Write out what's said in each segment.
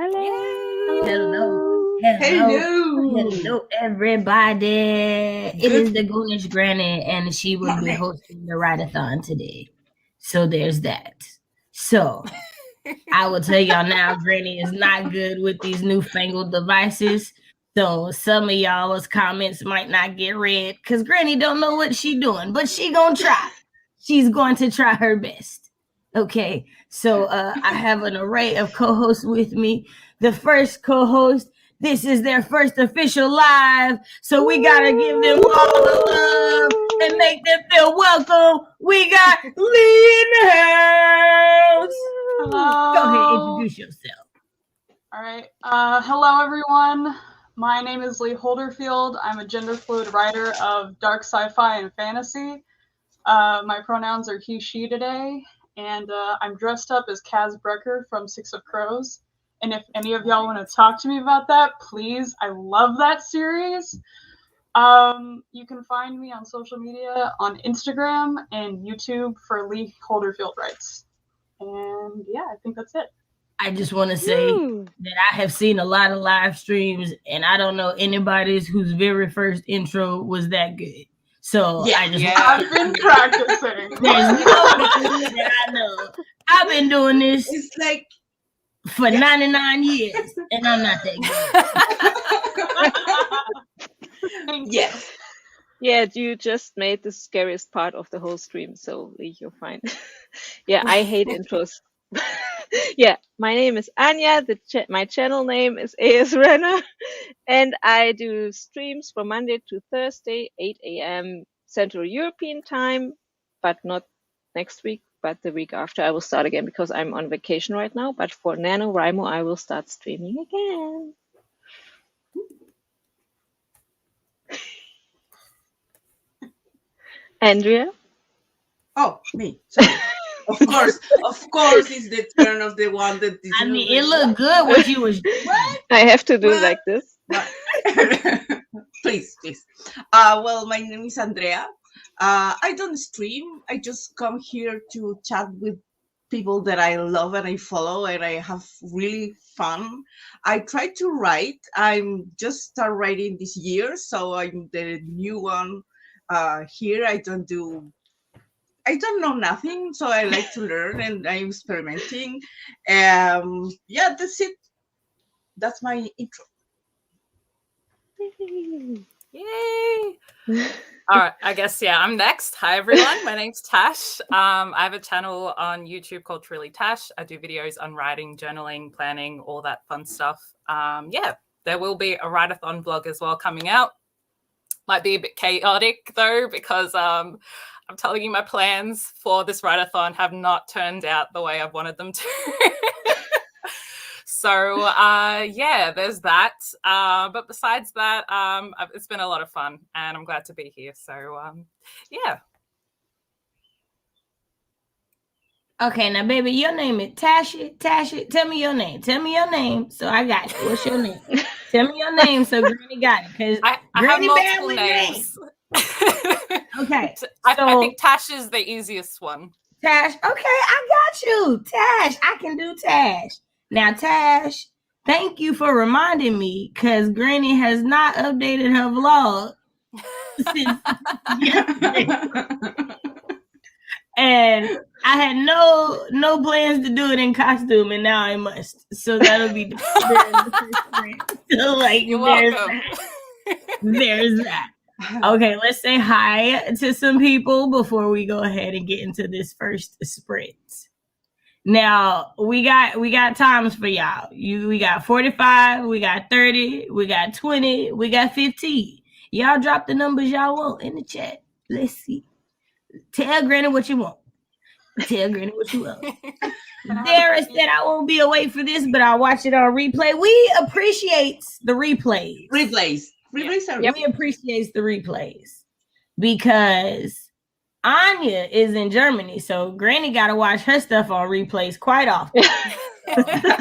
Hello. Hello, everybody. It is the Goonish Granny, and she will be hosting the write-a-thon today. So there's that. So I will tell y'all now, Granny is not good with these newfangled devices. So some of y'all's comments might not get read because Granny don't know what she doing, but she gonna try. She's going to try her best. Okay, so I have an array of co-hosts with me. The first co-host, this is their first official live, so we gotta give them all the love and make them feel welcome. We got Lee in the house. Hello. Go ahead, introduce yourself. All right. Hello, everyone. My name is Lee Holderfield. I'm a gender fluid writer of dark sci-fi and fantasy. My pronouns are he, she today, and I'm dressed up as Kaz Brecker from Six of Crows. And if any of y'all want to talk to me about that, please. I love that series. You can find me on social media on Instagram and YouTube for Lee Holderfield Writes. And yeah, I think that's it. I just want to say that I have seen a lot of live streams, and I don't know anybody's whose very first intro was that good. So I've been practicing. There's nobody that I know. I've been doing this. It's like for 99 years, and I'm not that good. Yes. Yeah, you just made the scariest part of the whole stream, so you're fine. Yeah, I hate intros. Yeah, my name is Anya. My channel name is AS Renner, and I do streams from Monday to Thursday, 8 a.m. Central European time, but not next week, but the week after I will start again because I'm on vacation right now. But for NaNoWriMo, I will start streaming again. Andrea? Oh, me. Sorry. Of course, it's the turn of the one that. I mean, it looked good when you was. What? I have to do like this. Please. Well, my name is Andrea. I don't stream. I just come here to chat with people that I love and I follow, and I have really fun. I try to write. I'm just start writing this year, so I'm the new one here. I don't know nothing, so I like to learn, and I'm experimenting. Yeah, that's it. That's my intro. Yay! All right, I guess, I'm next. Hi, everyone. My name's Tash. I have a channel on YouTube called Truly Tash. I do videos on writing, journaling, planning, all that fun stuff. There will be a write-a-thon vlog as well coming out. Might be a bit chaotic, though, because I'm telling you, my plans for this write-a-thon have not turned out the way I've wanted them to. So, there's that. But besides that, it's been a lot of fun, and I'm glad to be here. So, Okay, now, baby, your name is Tasha. Tasha, tell me your name. So I got you. What's your name? Tell me your name so Granny got it. Because Granny have bad with names. Okay. I think Tash is the easiest one. Tash. Okay, I got you. Tash. I can do Tash. Now, Tash, thank you for reminding me, because Granny has not updated her vlog since yesterday. And I had no plans to do it in costume, and now I must. So that'll be so like You're welcome. There's that. Okay, let's say hi to some people before we go ahead and get into this first sprint. Now we got times for y'all. We got 45, we got 30, we got 20, we got 15. Y'all drop the numbers y'all want in the chat. Let's see. Tell Granny what you want. Dara said I won't be away for this, but I'll watch it on replay. We appreciate the replays. We appreciate the replays because Anya is in Germany, so Granny got to watch her stuff on replays quite often.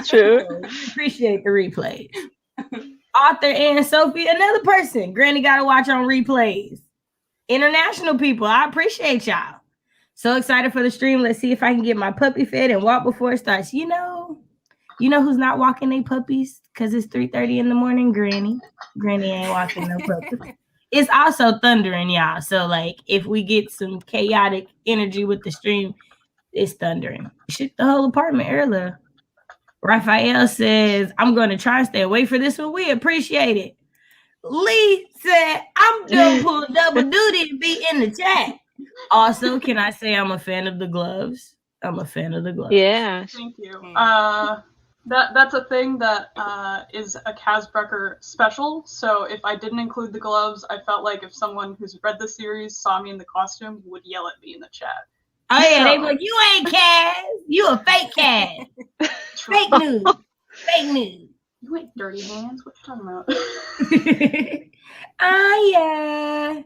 True. So we appreciate the replays. Arthur and Sophie, another person Granny got to watch on replays. International people, I appreciate y'all. So excited for the stream. Let's see if I can get my puppy fed and walk before it starts. You know who's not walking their puppies because it's 3:30 in the morning? Granny. Granny ain't walking no puppies. It's also thundering, y'all. So, like, if we get some chaotic energy with the stream, it's thundering. Shoot the whole apartment earlier. Raphael says, I'm going to try and stay away for this one. We appreciate it. Lee said, I'm going to pull double duty to be in the chat. Also, can I say I'm a fan of the gloves? I'm a fan of the gloves. Yeah. Thank you. That's a thing that is a Casbrecker special. So if I didn't include the gloves, I felt like if someone who's read the series saw me in the costume, would yell at me in the chat. Oh yeah, they be like, you ain't Kaz. You a fake Kaz. Fake news. Fake news. You ain't dirty hands. What you talking about? Yeah.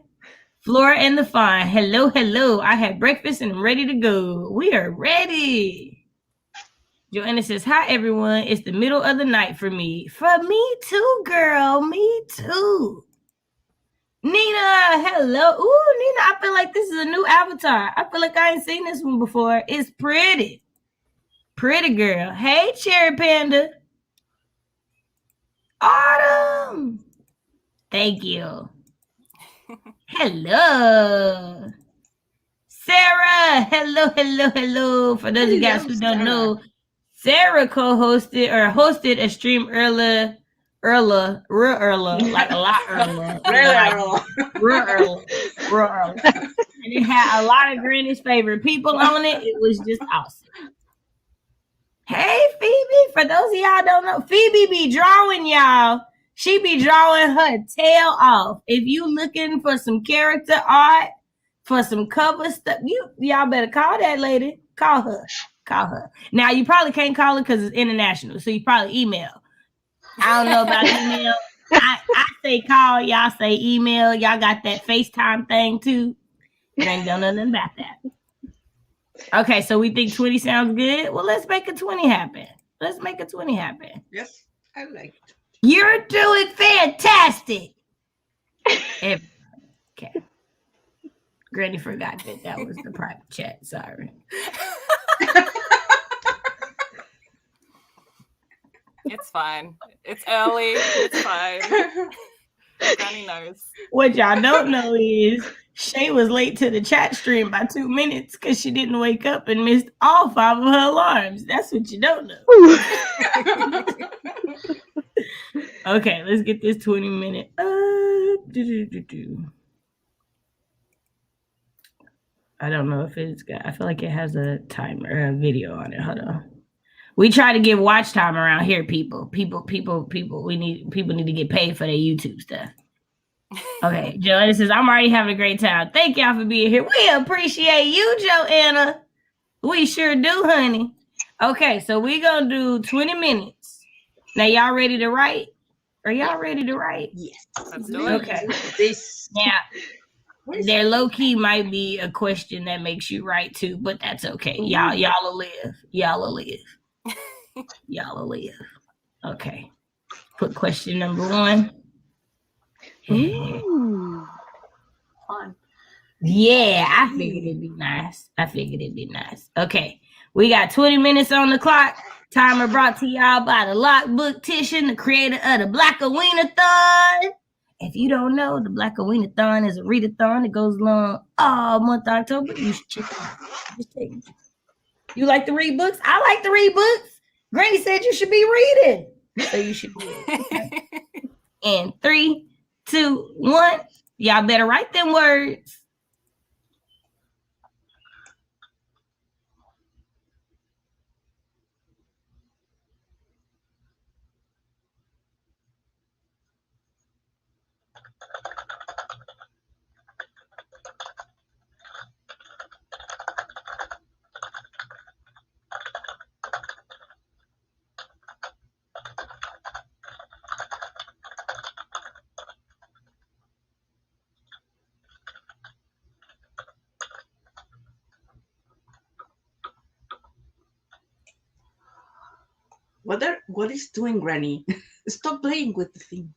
Flora and the Fawn. Hello, hello. I had breakfast and I'm ready to go. We are ready. Joanna says, hi, everyone. It's the middle of the night for me. For me too, girl. Me too. Nina, hello. Ooh, Nina, I feel like this is a new avatar. I feel like I ain't seen this one before. It's pretty. Pretty girl. Hey, Cherry Panda. Autumn. Thank you. Hello. Sarah. Hello, hello, hello. For those of you guys who don't know, Sarah co-hosted or hosted a stream earlier, like a lot earlier. Real early. And it had a lot of Granny's favorite people on it. It was just awesome. Hey, Phoebe. For those of y'all don't know, Phoebe be drawing, y'all. She be drawing her tail off. If you looking for some character art, for some cover stuff, y'all better call that lady. Call her. Now, you probably can't call her because it's international, so you probably email. I don't know about email. I say call, y'all say email. Y'all got that FaceTime thing too. You ain't done nothing about that. Okay, so we think 20 sounds good. Well, let's make a 20 happen. Yes, I like it. You're doing fantastic. Okay. Granny forgot that was the private chat. Sorry. It's fine. It's early. It's fine. Granny knows. What y'all don't know is Shay was late to the chat stream by 2 minutes because she didn't wake up and missed all 5 of her alarms. That's what you don't know. Okay, let's get this 20-minute. I don't know if it's got. I feel like it has a timer, a video on it. Hold on. We try to give watch time around here, people. People need to get paid for their YouTube stuff. Okay, Joanna says, I'm already having a great time. Thank y'all for being here. We appreciate you, Joanna. We sure do, honey. Okay, so we're going to do 20 minutes. Now, y'all ready to write? Are y'all ready to write? Yes. Let's do it. Okay. This. Now, there low-key might be a question that makes you write too, but that's okay. Y'all will live. Y'all will live. Okay. Put question number 1. Ooh. Fun. Yeah, I figured it'd be nice. Okay. We got 20 minutes on the clock. Timer brought to y'all by the Lockbooktician, the creator of the Black Aweenathon. If you don't know, the Black Aweenathon is a readathon that goes along all month October. You should check it out. Just take it. You like to read books? I like to read books. Granny said you should be reading. So you should read. Okay? And 3, 2, 1. Y'all better write them words. What is doing, Granny? Stop playing with the thing.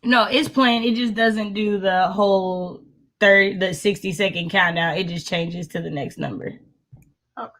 No, it's playing. It just doesn't do the whole the 60-second countdown, it just changes to the next number. Okay.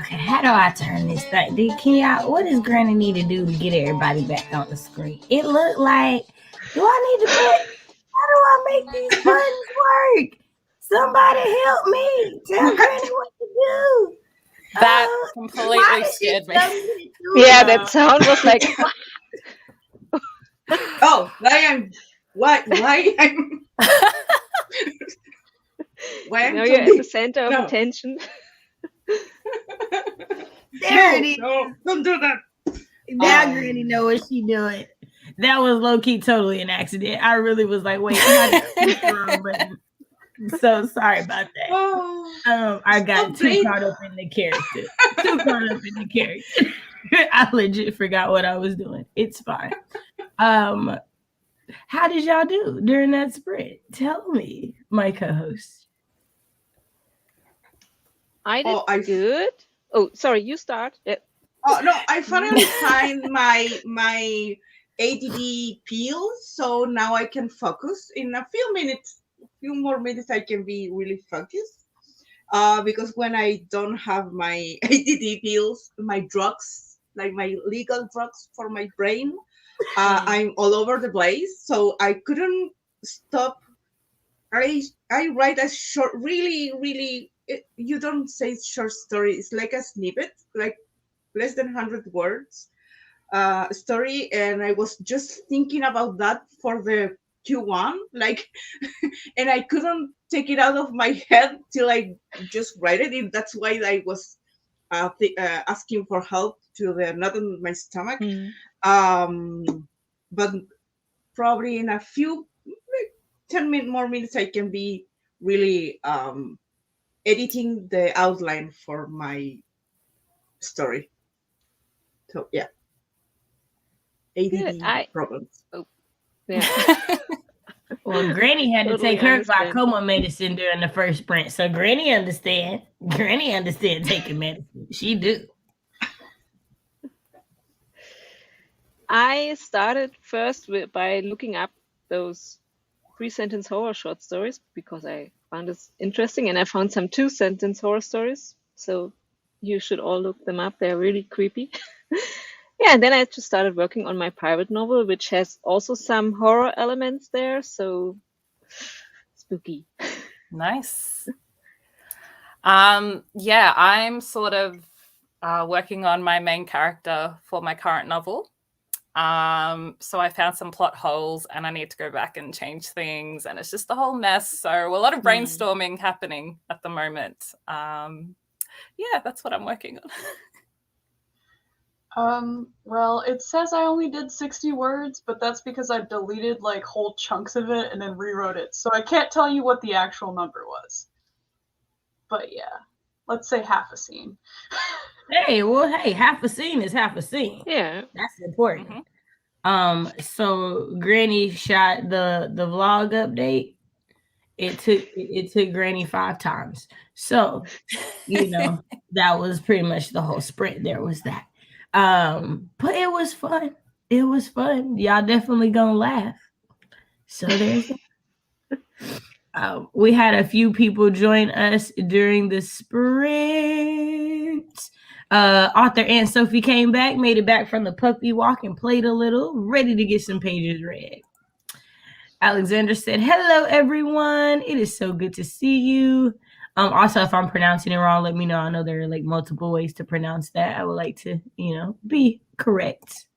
Okay, how do I turn this thing? Can y'all? What does Granny need to do to get everybody back on the screen? It looked like. Do I need to put? How do I make these buttons work? Somebody help me! Tell Granny what to do. That completely scared me. Yeah, that sound was like. Oh, why I'm why I'm Now you're at the center of No. attention. There it is. No, don't do that. Now Granny know what she doing. That was low key totally an accident. I really was like, wait, how did I push the wrong button? So sorry about that. Oh, I got so too caught up in the character. I legit forgot what I was doing. It's fine. How did y'all do during that sprint? Tell me, my co-host. I did good. Oh, sorry, you start. Yeah. Oh no, I finally find my ADD pills, so now I can focus. In a few more minutes, I can be really focused. Because when I don't have my ADD pills, my drugs, like my legal drugs for my brain, I'm all over the place. So I couldn't stop. I write a short, really. You don't say short story. It's like a snippet, like less than 100 words story, and I was just thinking about that for the Q1, like, and I couldn't take it out of my head till I just write it. And that's why I was asking for help to the knot in my stomach. But probably in a few, like 10 more minutes, I can be really editing the outline for my story. So yeah, ADD problems. Oh, yeah. Well, Granny had to Totally take her understand. glaucoma medicine during the first sprint, so Granny understand. Granny understand taking medicine. She do. I started first by looking up those 3-sentence horror short stories because I found this interesting, and I found some 2-sentence horror stories. So you should all look them up. They're really creepy. Yeah, and then I just started working on my private novel, which has also some horror elements there. So spooky. Nice. Yeah, I'm sort of working on my main character for my current novel. So I found some plot holes and I need to go back and change things, and it's just a whole mess. So a lot of brainstorming happening at the moment. Yeah, that's what I'm working on. Well, it says I only did 60 words, but that's because I deleted like whole chunks of it and then rewrote it. So I can't tell you what the actual number was. But yeah, let's say half a scene. Hey, half a scene is half a scene. Yeah. That's important. So Granny shot the vlog update. It took Granny 5 times. So, you know, that was pretty much the whole sprint. There was that. But it was fun. It was fun. Y'all definitely gonna laugh. So there's we had a few people join us during the sprint. Arthur and Sophie came back, made it back from the puppy walk and played a little, ready to get some pages read. Alexander said, "Hello, everyone. It is so good to see you." Also, if I'm pronouncing it wrong, let me know. I know there are like multiple ways to pronounce that. I would like to, be correct.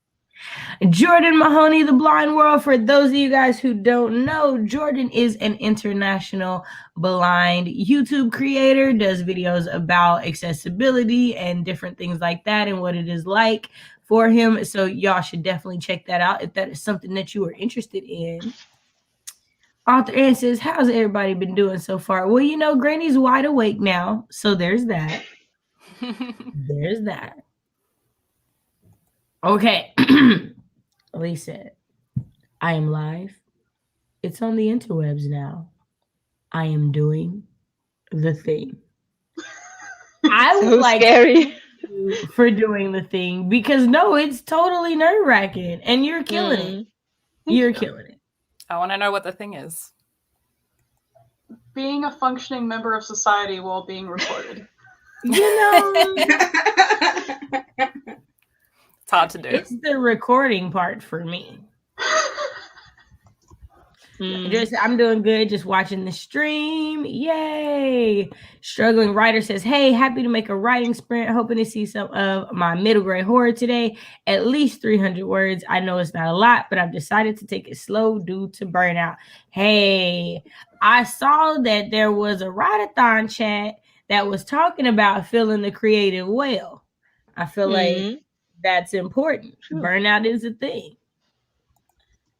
Jordan Mahoney, The Blind World. For those of you guys who don't know, Jordan is an international blind YouTube creator, does videos about accessibility and different things like that and what it is like for him. So y'all should definitely check that out if that is something that you are interested in. Arthur Ann says, how's everybody been doing so far? Well, Granny's wide awake now, so there's that. There's that. Okay. Elise said, I am live. It's on the interwebs now. I am doing the thing. I would like scary for doing the thing because no, it's totally nerve-wracking and you're killing it. You're killing it. I want to know what the thing is. Being a functioning member of society while being recorded. You know, It's hard to do. it's the recording part for me. I'm doing good, just watching the stream. Yay! Struggling writer says, hey, happy to make a writing sprint, hoping to see some of my middle grade horror today. At least 300 words. I know it's not a lot, but I've decided to take it slow due to burnout. Hey, I saw that there was a write-a-thon chat that was talking about feeling the creative well. I feel like that's important. True. Burnout is a thing.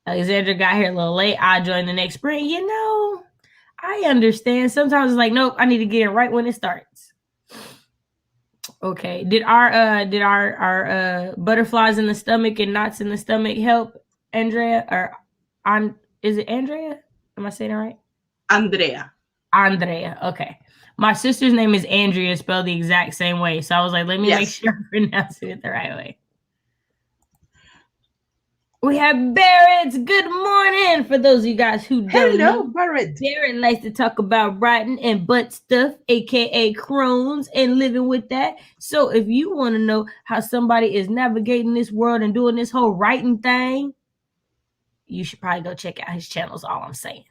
Alexandra got here a little late. I'll join the next sprint. You know, I understand. Sometimes it's like, nope, I need to get in right when it starts. Okay. Did our butterflies in the stomach and knots in the stomach help, Andrea? Or is it Andrea? Am I saying it right? Andrea. Okay. My sister's name is Andrea, spelled the exact same way. So I was like, let me make sure I'm pronouncing it the right way. We have Barrett. Good morning. For those of you guys who don't know, Barrett. Barrett likes to talk about writing and butt stuff, aka crones, and living with that. So if you want to know how somebody is navigating this world and doing this whole writing thing, you should probably go check out his channel, is all I'm saying.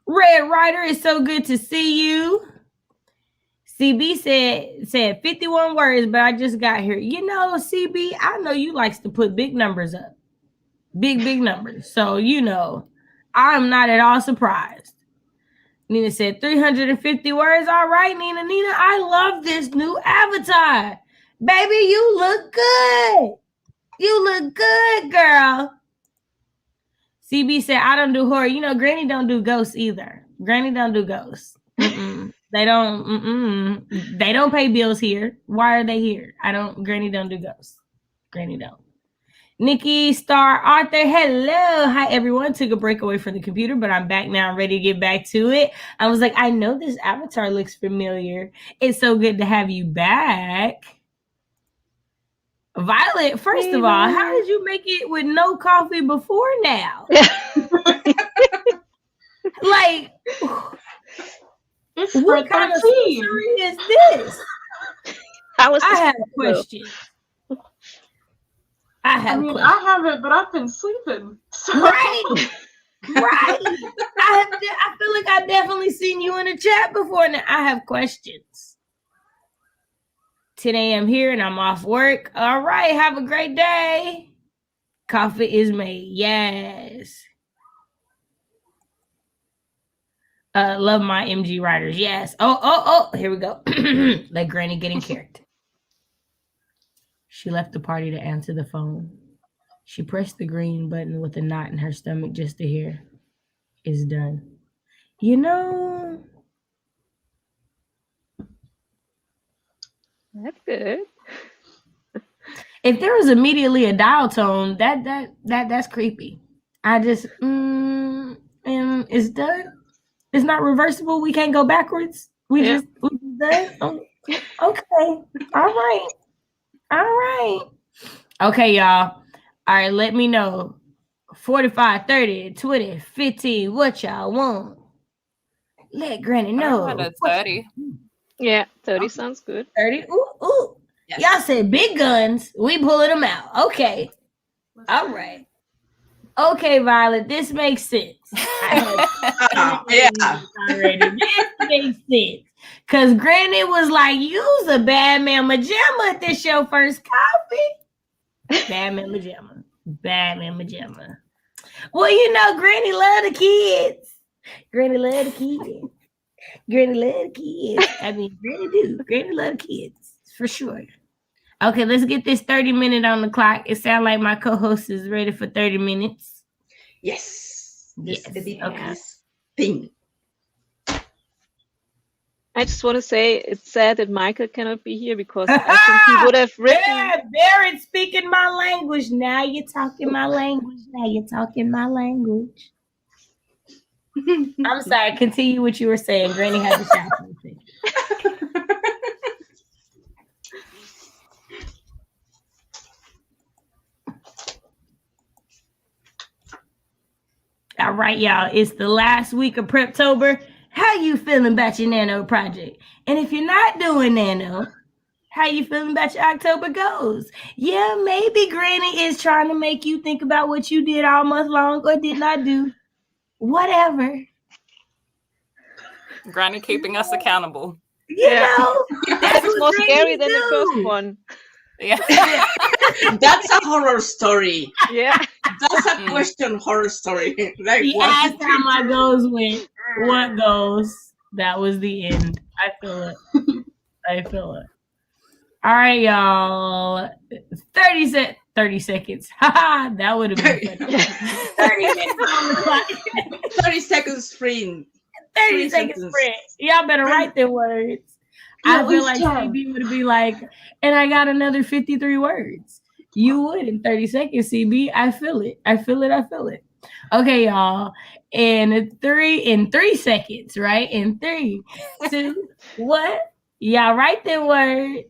Red Rider, it's so good to see you. CB said 51 words, but I just got here. You know, CB, I know you likes to put big numbers up. Big numbers. So, you know, I'm not at all surprised. Nina said 350 words. All right, Nina, I love this new avatar. Baby, you look good. You look good, girl. CB said, I don't do horror. You know, Granny don't do ghosts either. Granny don't do ghosts. They don't pay bills here. Why are they here? Granny don't do ghosts. Granny don't. Nikki Star Arthur, hello. Hi, everyone. Took a break away from the computer, but I'm back now. I'm ready to get back to it. I was like, I know this avatar looks familiar. It's so good to have you back. Violet, first of all, how did you make it with no coffee before now? Like, what kind of sorcery is this? I have questions. I haven't, but I've been sleeping. So. Right. I feel like I've definitely seen you in the chat before. Now I have questions. 10 a.m. here and I'm off work. All right. Have a great day. Coffee is made. Yes. Love my MG writers. Yes. Oh. Here we go. Let Granny get in character. She left the party to answer the phone. She pressed the green button with a knot in her stomach just to hear, it's done. You know. That's good. If there was immediately a dial tone, that's creepy. I just, it's done. It's not reversible. We can't go backwards. We just done. Oh, okay. All right. Okay, y'all. All right, let me know. 45, 30, 20, 15. What y'all want? Let Granny know. 30. Yeah, 30 sounds good. 30. Ooh. Yes. Y'all said big guns. We pulling them out. Okay. All right. Okay, Violet. This makes sense. Already. This makes sense. Because Granny was like, you's a bad mamma jamma at this your first coffee. Bad mamma jamma. Well, you know, Granny love the kids. Granny love the kids. I mean, Granny do. Granny love the kids. For sure. Okay, let's get this 30-minute on the clock. It sounds like my co-host is ready for 30 minutes. Yes. Okay. Thing. I just want to say it's sad that Michael cannot be here because I think he would have written. Yeah, Barrett speaking my language. Now you're talking my language. I'm sorry. Continue what you were saying. Granny had to shout something. All right, y'all. It's the last week of Preptober. how you feeling about your nano project? And if you're not doing nano, how you feeling about your October goals? Yeah, maybe Granny is trying to make you think about what you did all month long or did not do. Whatever. Granny keeping us accountable. You Yeah. know, that's It's what more scary grannies than the first do. one. Yeah. That's a horror story. Yeah. That's a question horror story. Like She what? asked how my goals went. What goals? That was the end. I feel it. I feel it. All right, y'all. 30 seconds. Haha, that would have been funny. 30 minutes on the clock. 30 seconds sprint. 30 seconds sprint. Y'all better write the words. Yeah, I feel at like least 10. CB would be like, and I got another 53 words. You would in 30 seconds, CB. I feel it. I feel it. I feel it. Okay, y'all. In 3 seconds, right? In 3, 2, 1. Y'all write the words.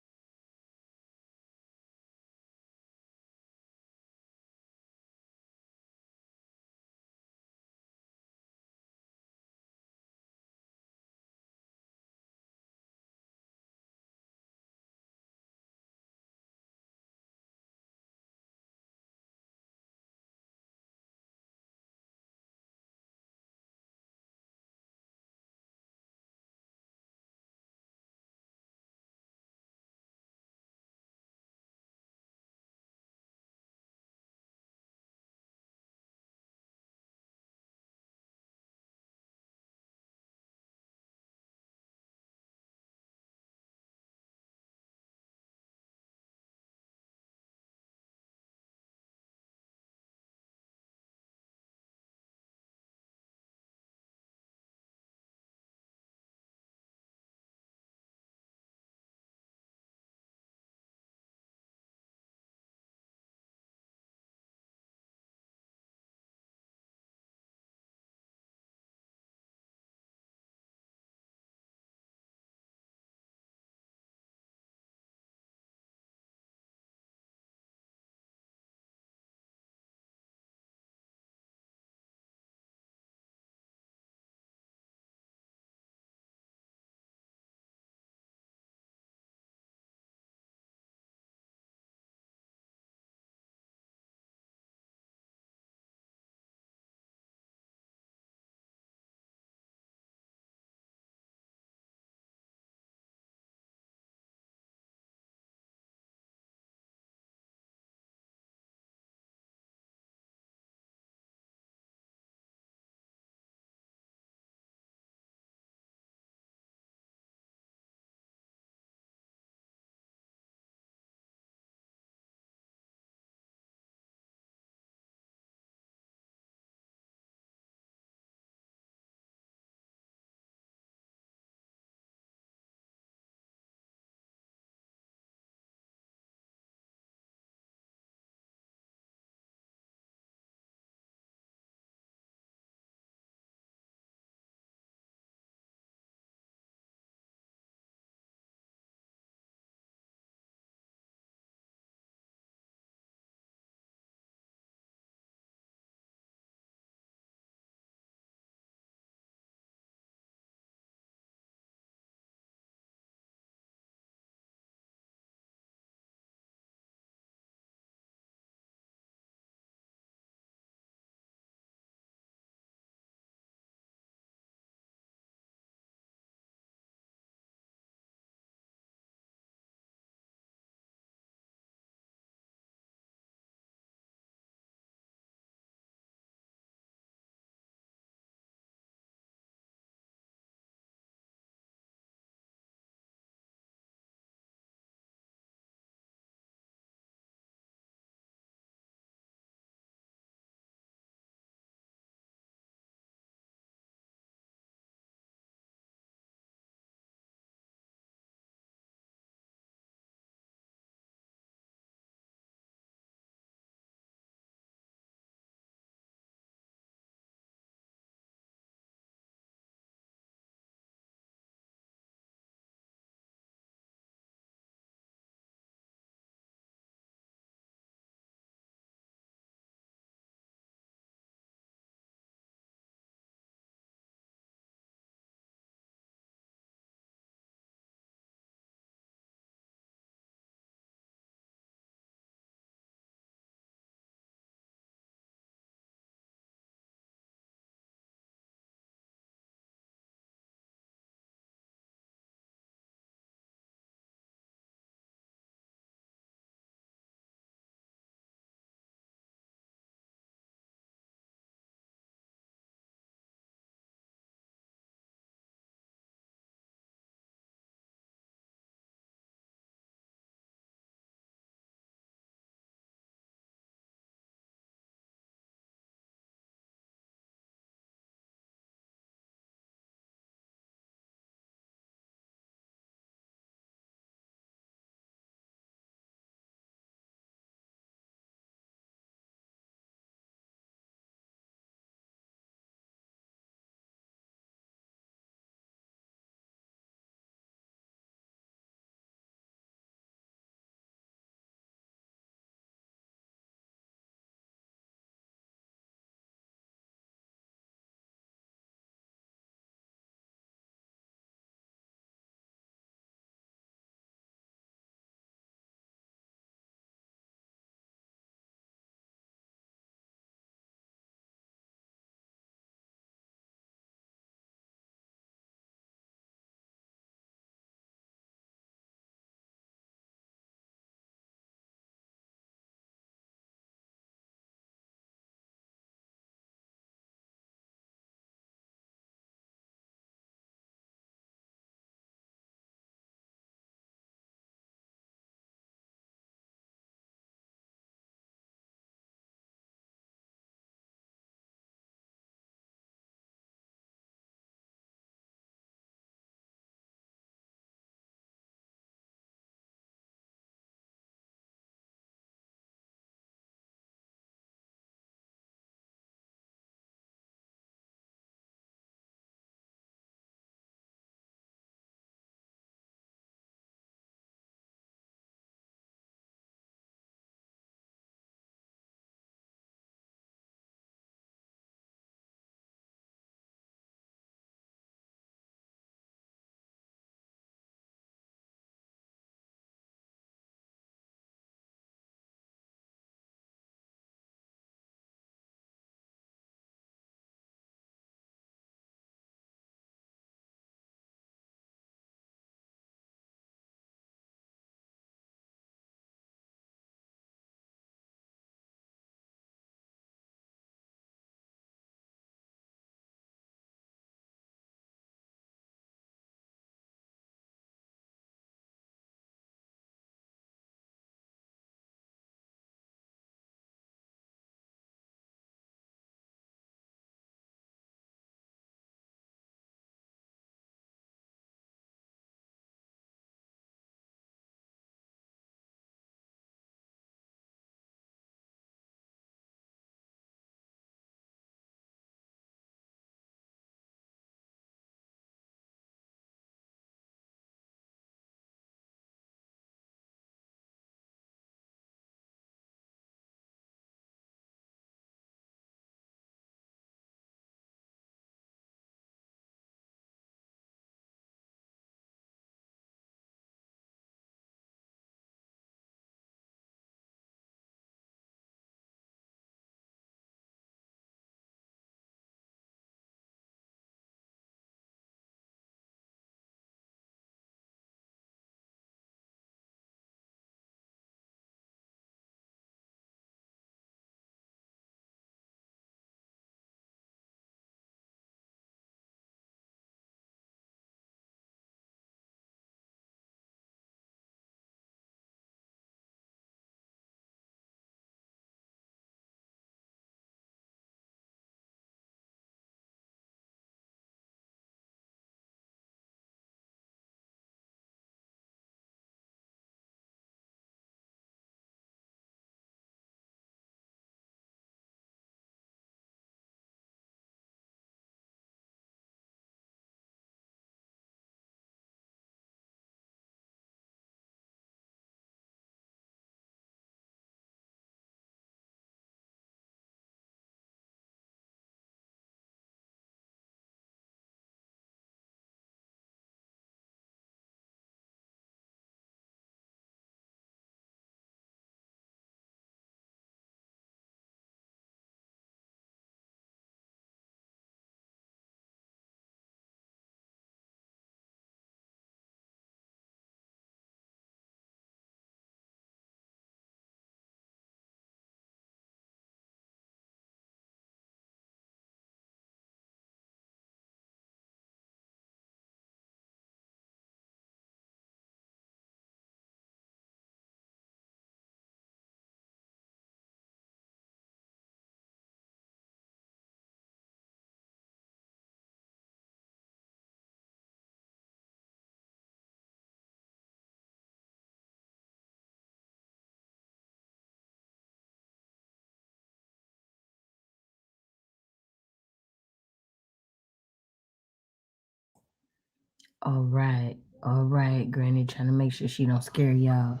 All right. All right, Granny, trying to make sure she don't scare y'all.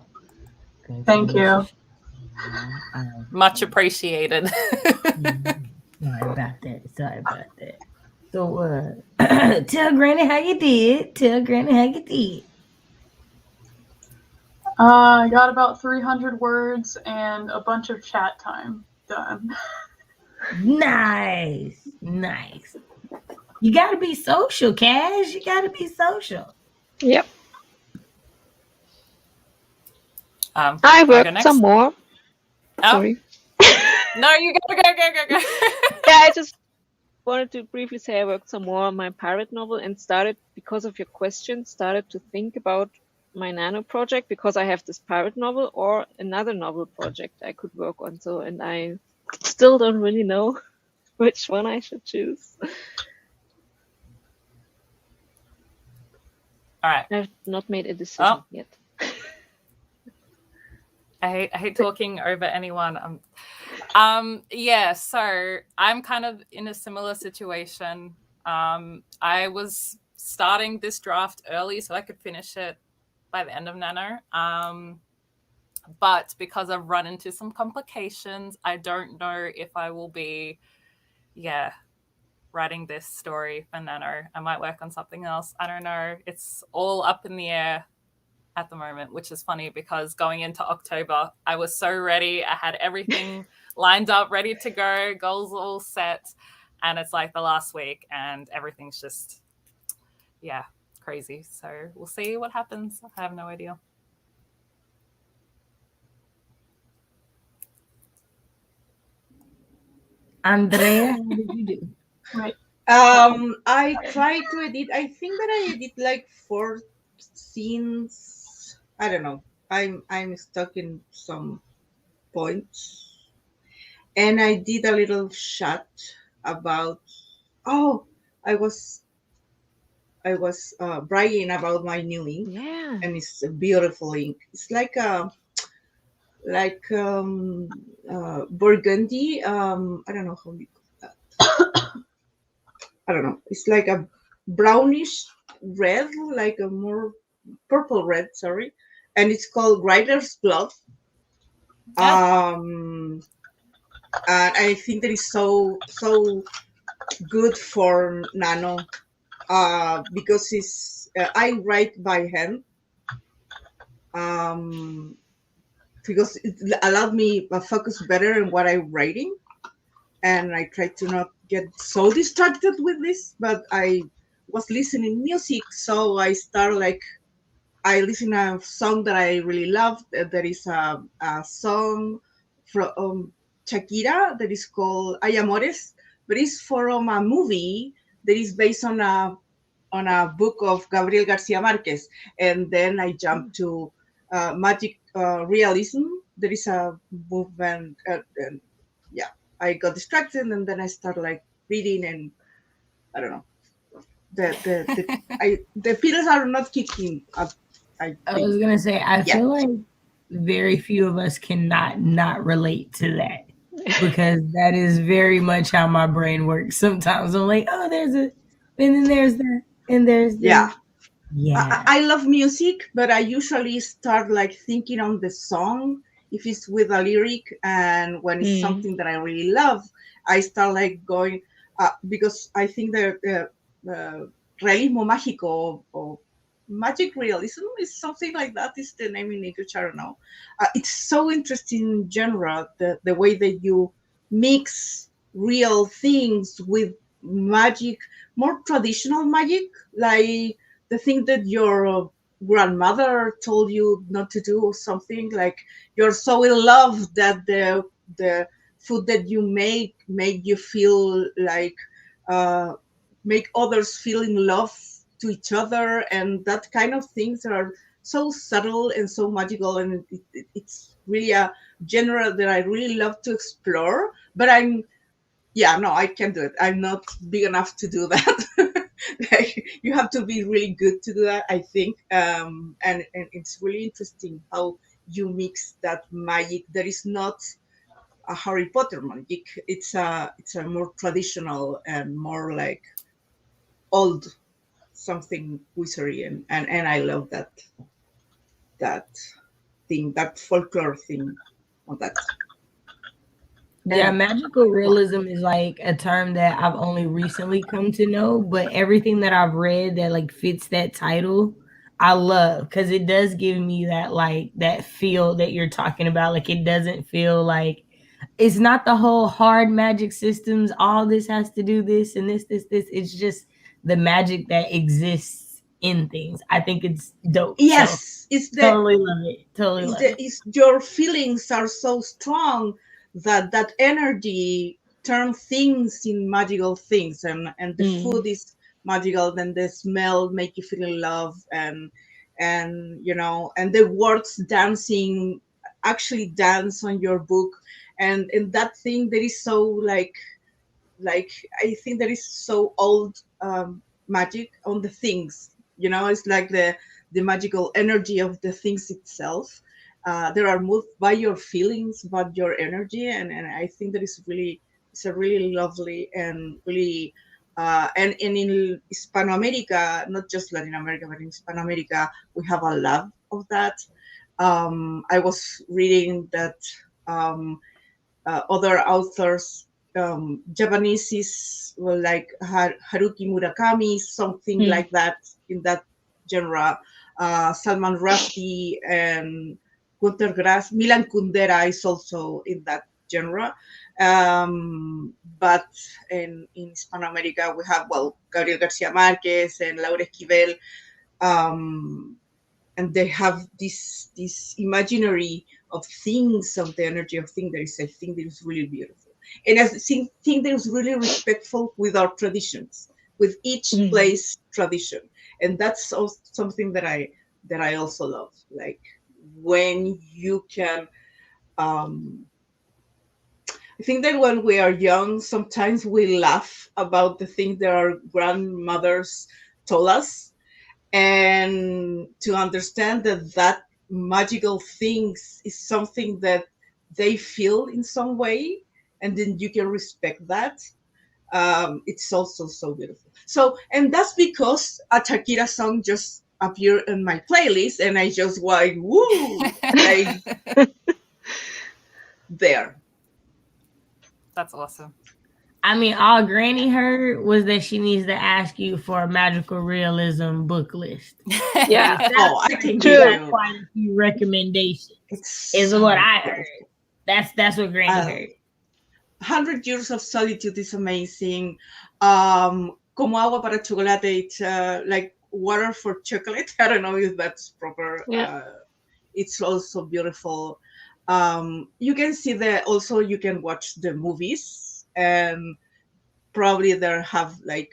Granny trying Thank to make sure you. Much appreciated. Sorry about that. Sorry about that. So, tell Granny how you did. Tell Granny how you did. I got about 300 words and a bunch of chat time done. Nice. Nice. You got to be social, Cash. You got to be social. Yep. I I go worked next. some more. Oh, Sorry. no, you go. Yeah, I just wanted to briefly say I worked some more on my pirate novel and started, because of your question, started to think about my nano project, because I have this pirate novel or another novel project I could work on. So, and I still don't really know which one I should choose. All right. I've not made a decision yet. I hate talking over anyone. Yeah, so I'm kind of in a similar situation. I was starting this draft early so I could finish it by the end of Nano. But because I've run into some complications, I don't know if I will be, writing this story for Nano. I might work on something else. I don't know. It's all up in the air at the moment, which is funny because going into October, I was so ready. I had everything lined up, ready to go, goals all set. And it's like the last week and everything's just, crazy. So we'll see what happens. I have no idea. Andrea, how did you do? Right. I tried to edit. I think that I edit like 4 scenes. I don't know. I'm stuck in some points, and I did a little chat about. Oh, I was bragging about my new ink, Yeah. and it's a beautiful ink. It's like burgundy. I don't know how you call that. I don't know. It's like a brownish red, like a more purple red. Sorry, and it's called Writer's Blood. And I think that is so good for Nano, because it's I write by hand. Because it allowed me to focus better on what I'm writing, and I try to not get so distracted with this. But I was listening music, so I start like I listen a song that I really loved. There is a song from Shakira that is called Ay Amores, but it's from a movie that is based on a book of Gabriel Garcia Marquez. And then I jump to magic realism. There is a movement, and I got distracted, and then I started like reading, and I don't know. The pills are not kicking up. I was think. gonna say, I feel like very few of us cannot not relate to that, because that is very much how my brain works. Sometimes I'm like, oh, there's a, and then there's that, and there's that. Yeah. I love music, but I usually start like thinking on the song if it's with a lyric, and when it's something that I really love, I start like going because I think the realismo mágico or magic realism is something like that is the name in English. I don't know. It's so interesting genre, the way that you mix real things with magic, more traditional magic, like the thing that your grandmother told you not to do, or something like you're so in love that the food that you make you feel like make others feel in love to each other, and that kind of things are so subtle and so magical, and it's really a genre that I really love to explore. But I can't do it. I'm not big enough to do that. Like, you have to be really good to do that, I think. And it's really interesting how you mix that magic. There is not a Harry Potter magic. It's a more traditional and more like old something wizardry, and I love that thing, that folklore thing on that. Yeah, And magical realism is like a term that I've only recently come to know, but everything that I've read that like fits that title, I love, because it does give me that like that feel that you're talking about. Like it doesn't feel like it's not the whole hard magic systems, all this has to do this and this. It's just the magic that exists in things. I think it's dope. So yes, it's the totally love it. Totally love it. it's your feelings are so strong that energy turn things in magical things, and the food is magical, then the smell make you feel in love, and you know, and the words dancing actually dance on your book, and that thing that is so like I think there is so old magic on the things. You know, it's like the magical energy of the things itself. They are moved by your feelings, by your energy, and I think that is really, it's a really lovely and really and in Hispanoamerica, not just Latin America, but in Hispanoamerica, we have a lot of that. I was reading that other authors, Japanese is well, like Haruki Murakami, something like that in that genre. Salman Rushdie and Gunter Grass, Milan Kundera is also in that genre. But in Hispanoamerica, we have, well, Gabriel Garcia Marquez and Laura Esquivel. And they have this imaginary of things, of the energy of things. That is, I think, that is really beautiful, and I think that is really respectful with our traditions, with each place tradition, and that's also something that I also love. Like when you can. I think that when we are young, sometimes we laugh about the things that our grandmothers told us, and to understand that magical things is something that they feel in some way, and then you can respect that. It's also so beautiful. So, and that's because a Shakira song just appeared in my playlist, and I just like, woo, like there. That's awesome. I mean, all Granny heard was that she needs to ask you for a magical realism book list. Yeah. Oh, I can True. give you quite a few recommendations. It's Is so what I heard. beautiful. That's what Granny heard. 100 Years of Solitude is amazing. Como agua para chocolate, it's like water for chocolate. I don't know if that's proper. Yeah. It's also beautiful. You can see also you can watch the movies, and probably they have like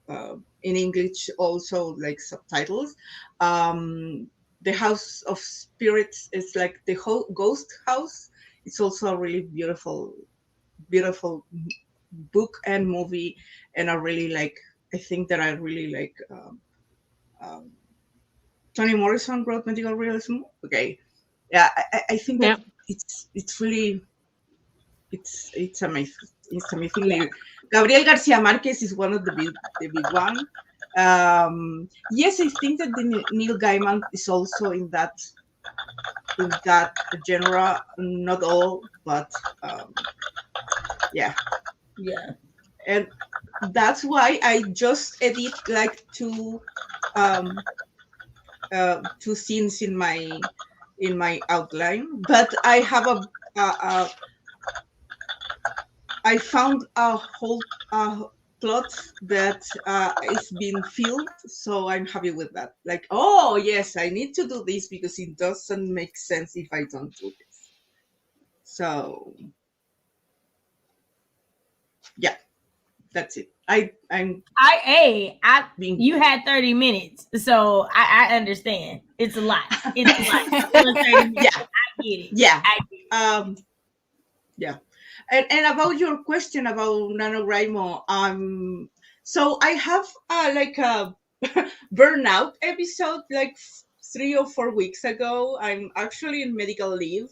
in English also like subtitles. The House of Spirits is like the ghost house. It's also a really beautiful book and movie, and I really like. I think that I really like. Um, Toni Morrison wrote magical realism. Okay, yeah, I think that it's really it's amazing. It's amazingly. Gabriel Garcia Marquez is one of the big one. Yes, I think that the Neil Gaiman is also in that genre. Not all, but yeah. And that's why I just edit like two scenes in my outline. But I have I found a whole plot that is being filled, so I'm happy with that. Like, oh yes, I need to do this because it doesn't make sense if I don't do this. So yeah, that's it. You had 30 minutes, so I understand. It's a lot. It's a lot. Yeah, I get it. Yeah, I get it. Yeah. And about your question about NaNoWriMo, so I have like a burnout episode like 3 or 4 weeks ago. I'm actually in medical leave.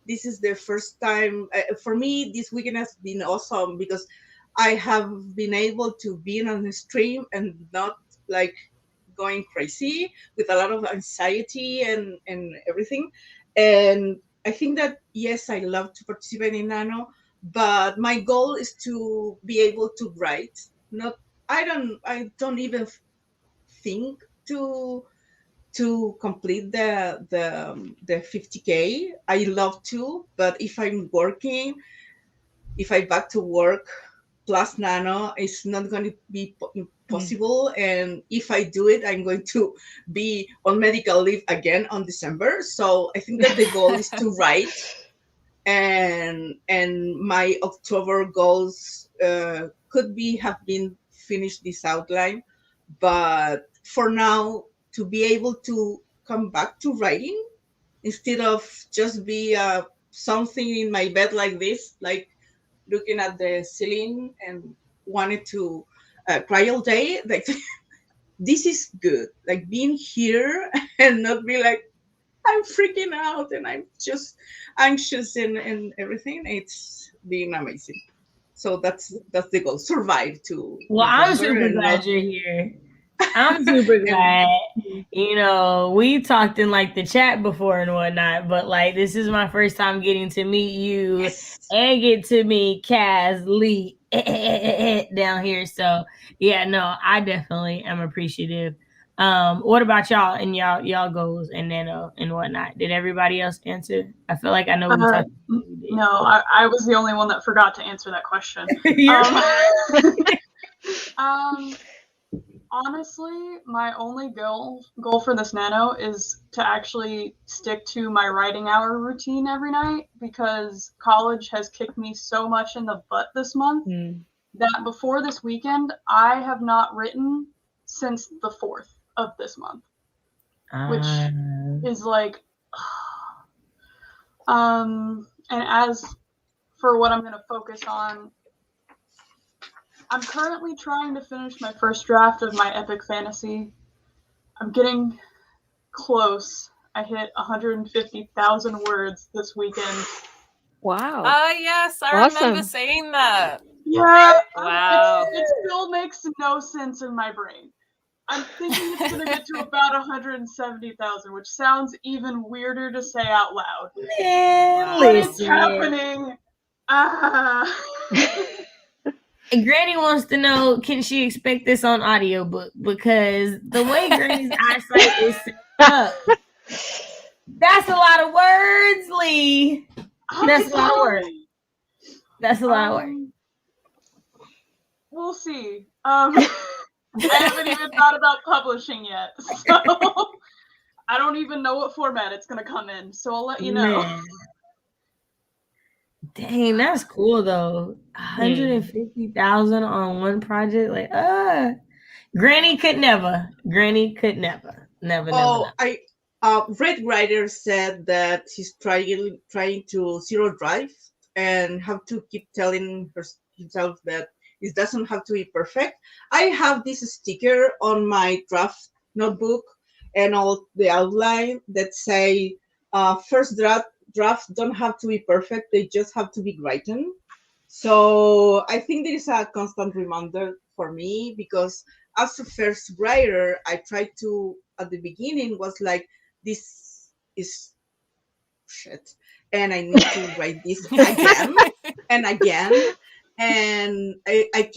This is the first time for me. This weekend has been awesome because I have been able to be on the stream and not like going crazy with a lot of anxiety and everything. And I think that, yes, I love to participate in Nano, but my goal is to be able to write. Not, I don't even think to complete the 50K. I love to, but if I'm working, if I back to work plus Nano, it's not going to be possible. And if I do it, I'm going to be on medical leave again on December. So I think that the goal is to write, and my October goals could be have been finished this outline, but for now, to be able to come back to writing instead of just be something in my bed like this, like looking at the ceiling and wanted to cry all day. Like this is good. Like being here and not be like I'm freaking out and I'm just anxious and everything. It's been amazing. So that's the goal. Survive to Well, I'm November super and glad not you're here. I'm super and glad. You know, we talked in like the chat before and whatnot, but like this is my first time getting to meet you yes. and get to meet Kaz Lee down here. So yeah, no, I definitely am appreciative. What about y'all and y'all goals and Nano and whatnot? Did everybody else answer? I feel like I know we talked. No, I was the only one that forgot to answer that question. You're Honestly, my only goal for this Nano is to actually stick to my writing hour routine every night, because college has kicked me so much in the butt this month that before this weekend, I have not written since the 4th of this month, which is like, and as for what I'm going to focus on, I'm currently trying to finish my first draft of my epic fantasy. I'm getting close. I hit 150,000 words this weekend. Wow. Yes, I Awesome. remember seeing that. Yeah. Wow. It still makes no sense in my brain. I'm thinking it's going to get to about 170,000, which sounds even weirder to say out loud. Man, But it's listen. happening. Granny wants to know, can she expect this on audiobook? Because the way Granny's eyesight is set up, that's a lot of words, Lee. That's a lot of words. That's a lot of words. We'll see. I haven't even thought about publishing yet, so I don't even know what format it's going to come in. So I'll let you know. Man. Dang, that's cool though. 150,000 on one project, like Granny could never. Granny could never. Never. Red Rider said that he's trying to zero drive and have to keep telling himself that it doesn't have to be perfect. I have this sticker on my draft notebook and all the outline that say first drafts don't have to be perfect, they just have to be written. So I think there is a constant reminder for me, because as a first writer, I tried to, at the beginning, was like, this is shit. And I need to write this again and again. And I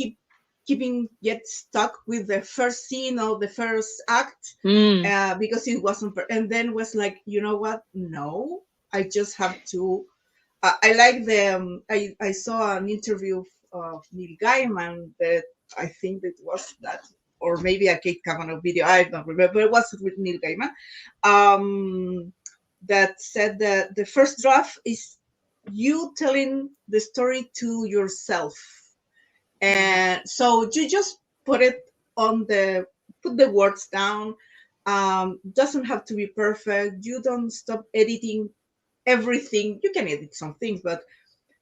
keeping get stuck with the first scene or the first act because it wasn't. And then was like, you know what? No, I just have to. I like the. I saw an interview of Neil Gaiman that I think it was that, or maybe a Kate Kavanaugh video. I don't remember. It was with Neil Gaiman. That said that the first draft is you telling the story to yourself, and so you just put the words down. Doesn't have to be perfect. You don't stop editing everything. You can edit some things, but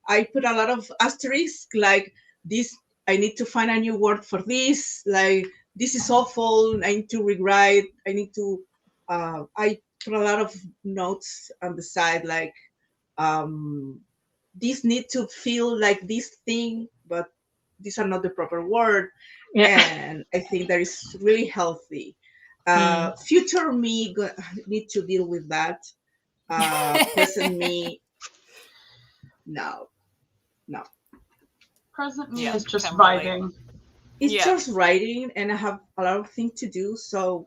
I put a lot of asterisks, like this. I need to find a new word for this. Like this is awful. I need to rewrite. I need to. I put a lot of notes on the side, like this need to feel like this thing, but these are not the proper word. Yeah. And I think that is really healthy. Future me need to deal with that. Present me, no. Present me Yeah, is just can relate. vibing. It's Yeah. just writing, and I have a lot of things to do, so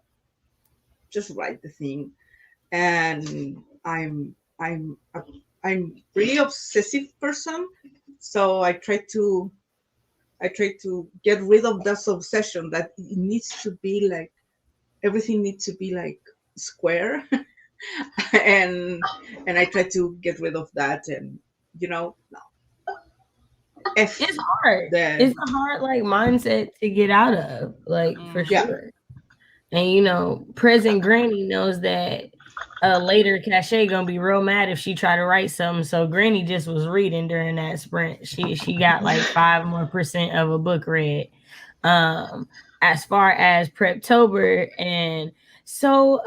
just write the thing. And I'm really obsessive person, so I try to get rid of that obsession that it needs to be like everything needs to be like square. and I try to get rid of that, and no. It's hard. It's a hard like mindset to get out of, like for sure. And present Granny knows that later Cachet gonna be real mad if she try to write something. So Granny just was reading during that sprint. She got like 5% more of a book read. As far as Preptober, and so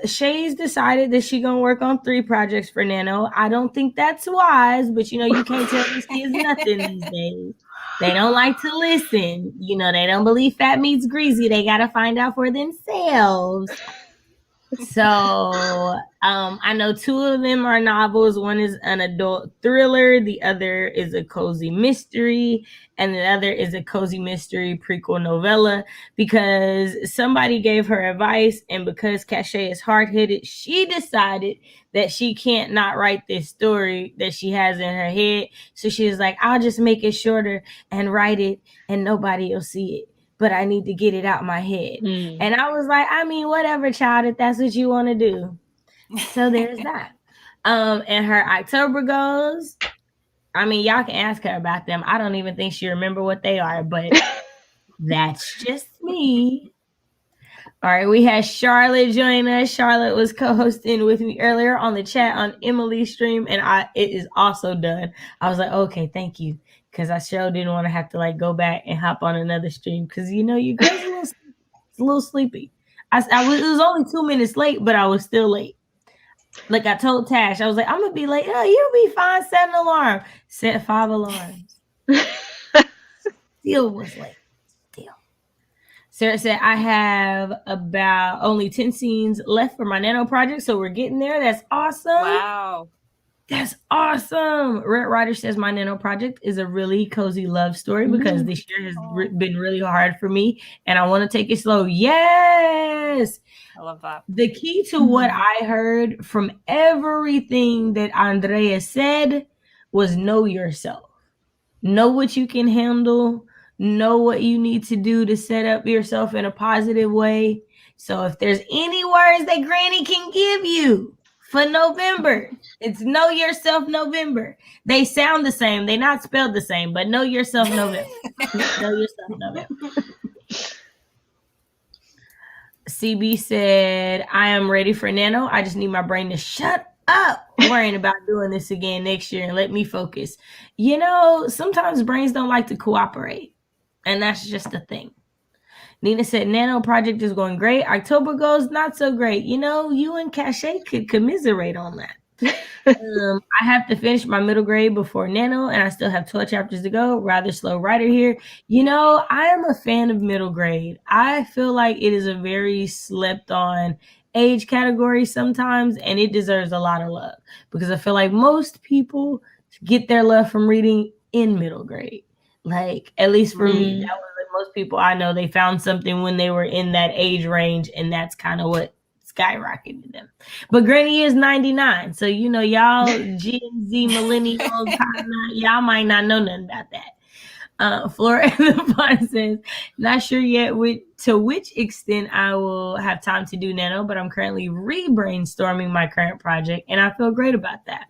Shay's decided that she gonna work on 3 projects for Nano. I don't think that's wise, but you can't tell these kids nothing these days. They don't like to listen. They don't believe fat meat's greasy. They gotta find out for themselves. So I know 2 of them are novels. One is an adult thriller, the other is a cozy mystery, and the other is a cozy mystery prequel novella, because somebody gave her advice, and because Cachet is hard-headed, she decided that she can't not write this story that she has in her head. So she was like, I'll just make it shorter and write it and nobody will see it, but I need to get it out my head. And I was like, I mean, whatever, child, if that's what you want to do. So there's that. And her October goals, I mean, y'all can ask her about them. I don't even think she remember what they are, but that's just me. All right, we had Charlotte join us. Charlotte was co-hosting with me earlier on the chat on Emily's stream, and it is also done. I was like, okay, thank you, because I sure didn't want to have to like go back and hop on another stream, because you guys a little sleepy. It was only 2 minutes late, but I was still late. Like I told Tash, I was like, I'm gonna be late. Oh, you'll be fine. Set an alarm. Set 5 alarms. Still was late. Sarah said, I have about only 10 scenes left for my Nano project, so we're getting there. That's awesome. Wow. That's awesome. Red Rider says my Nano project is a really cozy love story because this year has been really hard for me, and I want to take it slow. Yes. I love that. The key to what I heard from everything that Andrea said was know yourself. Know what you can handle. Know what you need to do to set up yourself in a positive way. So if there's any words that Granny can give you for November, it's know yourself November. They sound the same. They're not spelled the same, but know yourself November. Know yourself November. CB said, I am ready for Nano. I just need my brain to shut up worrying about doing this again next year and let me focus. Sometimes brains don't like to cooperate, and that's just the thing. Nina said, Nano project is going great. October goes not so great. You and Cachet could commiserate on that. I have to finish my middle grade before Nano, and I still have 12 chapters to go. Rather slow writer here. I am a fan of middle grade. I feel like it is a very slept on age category sometimes, and it deserves a lot of love, because I feel like most people get their love from reading in middle grade. Like, at least for me, that was like most people I know, they found something when they were in that age range, and that's kind of what skyrocketed them. But Granny is 99, so y'all Gen Z millennials, y'all might not know nothing about that. Flora the Fun says, not sure yet to which extent I will have time to do Nano, but I'm currently re-brainstorming my current project, and I feel great about that.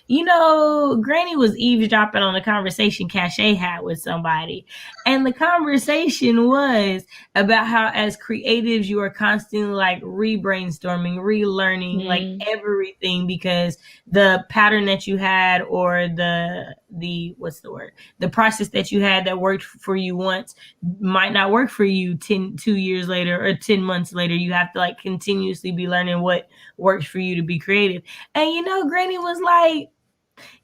Granny was eavesdropping on a conversation Cachet had with somebody. And the conversation was about how as creatives, you are constantly like re-brainstorming, relearning, like everything, because the pattern that you had, or the process that you had that worked for you once might not work for you 2 years later or 10 months later. You have to like continuously be learning what works for you to be creative. And Granny was like,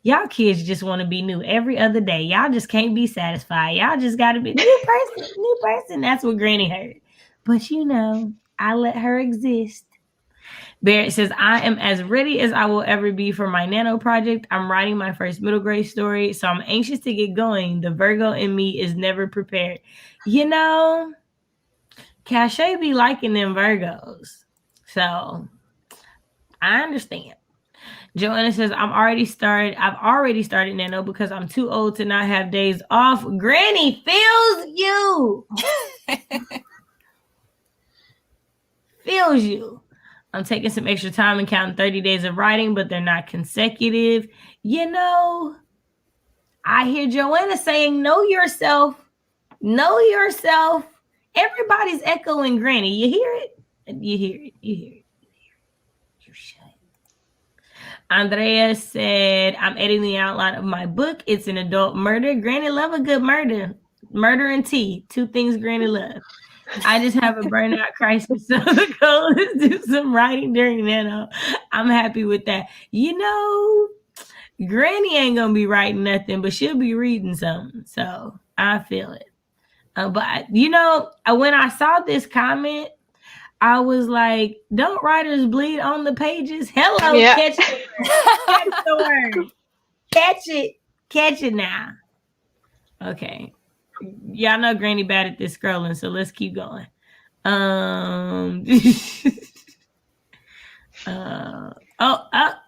y'all kids just want to be new every other day. Y'all just can't be satisfied. Y'all just got to be new person. That's what Granny heard. But I let her exist. Barrett says, I am as ready as I will ever be for my Nano project. I'm writing my first middle grade story, so I'm anxious to get going. The Virgo in me is never prepared. You know, Cachet be liking them Virgos. So I understand. Joanna says, I've already started Nano because I'm too old to not have days off. Granny feels you. Feels you. I'm taking some extra time and counting 30 days of writing, but they're not consecutive. You know, I hear Joanna saying, know yourself. Know yourself. Everybody's echoing Granny. You hear it? You hear it. You hear it. You should. Andrea said, I'm editing the outline of my book. It's an adult murder. Granny love a good murder. Murder and tea. Two things Granny love. I just have a burnout crisis, so the goal is to do some writing during Nano. I'm happy with that. You know, Granny ain't gonna be writing nothing, but she'll be reading something. So I feel it. But you know, when I saw this comment, I was like, "Don't writers bleed on the pages?" Hello, Yeah. catch the word. Catch the word. Catch it now. Okay. Y'all know Granny bad at this scrolling, so let's keep going.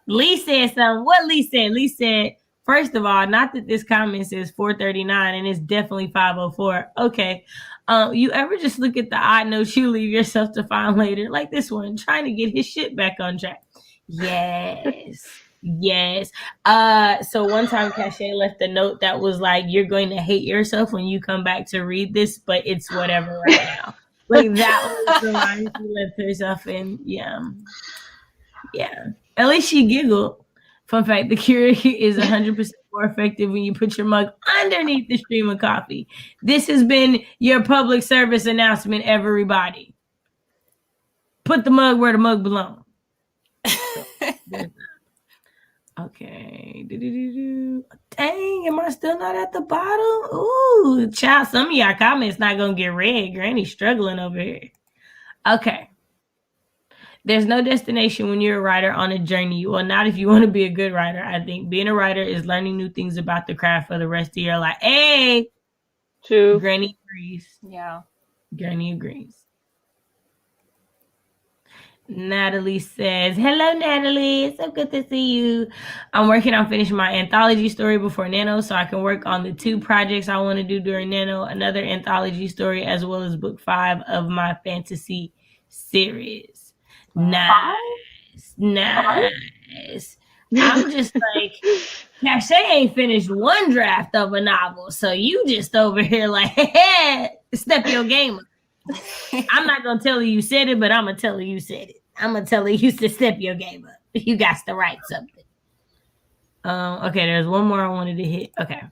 Lee said something. What Lee said? Lee said, first of all, not that this comment says 439 and it's definitely 504. Okay. You ever just look at the odd notes you leave yourself to find later, like this one, trying to get his shit back on track? Yes. Yes. So one time Cachet left a note that was like, you're going to hate yourself when you come back to read this, but it's whatever right now. Like that was the line she left herself in. Yeah. At least she giggled. Fun fact, the cure is 100% more effective when you put your mug underneath the stream of coffee. This has been your public service announcement, everybody. Put the mug where the mug belongs. Okay. Dang, am I still not at the bottom? Ooh, child, some of y'all comments not going to get read. Granny's struggling over here. Okay. There's no destination when you're a writer on a journey. Well, not if you want to be a good writer. I think being a writer is learning new things about the craft for the rest of your life. Hey! True. Granny agrees. Yeah. Granny agrees. Natalie says, hello, Natalie. It's so good to see you. I'm working on finishing my anthology story before Nano so I can work on the 2 projects I want to do during Nano, another anthology story, as well as book 5 of my fantasy series. Wow. Nice. I'm just like, Cachet ain't finished one draft of a novel, so you just over here like, hey, step your game up. I'm not gonna tell you said it, but I'm gonna tell you said it. I'm gonna tell you to step your game up. You got to write something. Okay, there's one more I wanted to hit. Okay.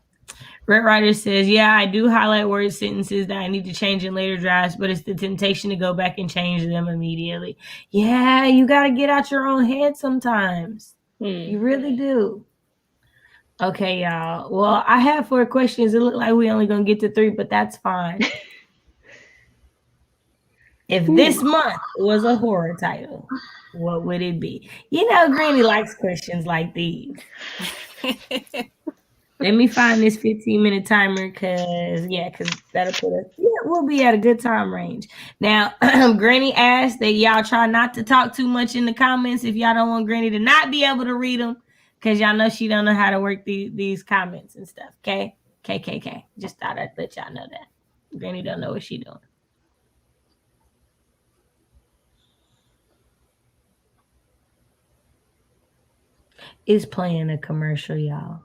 Red Rider says, yeah, I do highlight word sentences that I need to change in later drafts, but it's the temptation to go back and change them immediately. Yeah, you got to get out your own head sometimes. You really do. Okay, y'all. Well, I have 4 questions. It looked like we only going to get to 3, but that's fine. If this month was a horror title, what would it be? You know, Granny likes questions like these. Let me find this 15-minute timer because that'll put us, we'll be at a good time range. Now, Granny asked that y'all try not to talk too much in the comments if y'all don't want Granny to not be able to read them because y'all know she don't know how to work these comments and stuff, okay? KKK. Just thought I'd let y'all know that. Granny don't know what she doing. Is playing a commercial, y'all.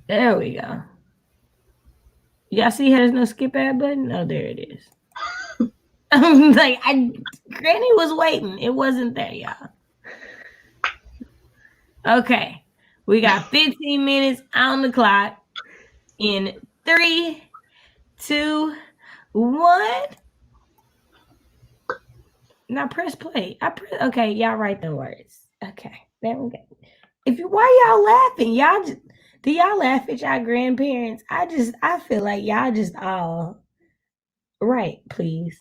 There we go. Y'all see how there's no skip ad button? Oh, there it is. I'm like, Granny was waiting. It wasn't there, y'all. Okay. We got 15 minutes on the clock. In 3, 2, 1. Now press play. Okay, y'all write the words. Okay, there we go. Why y'all laughing? Y'all just Do y'all laugh at y'all grandparents? I feel like y'all just all right, please.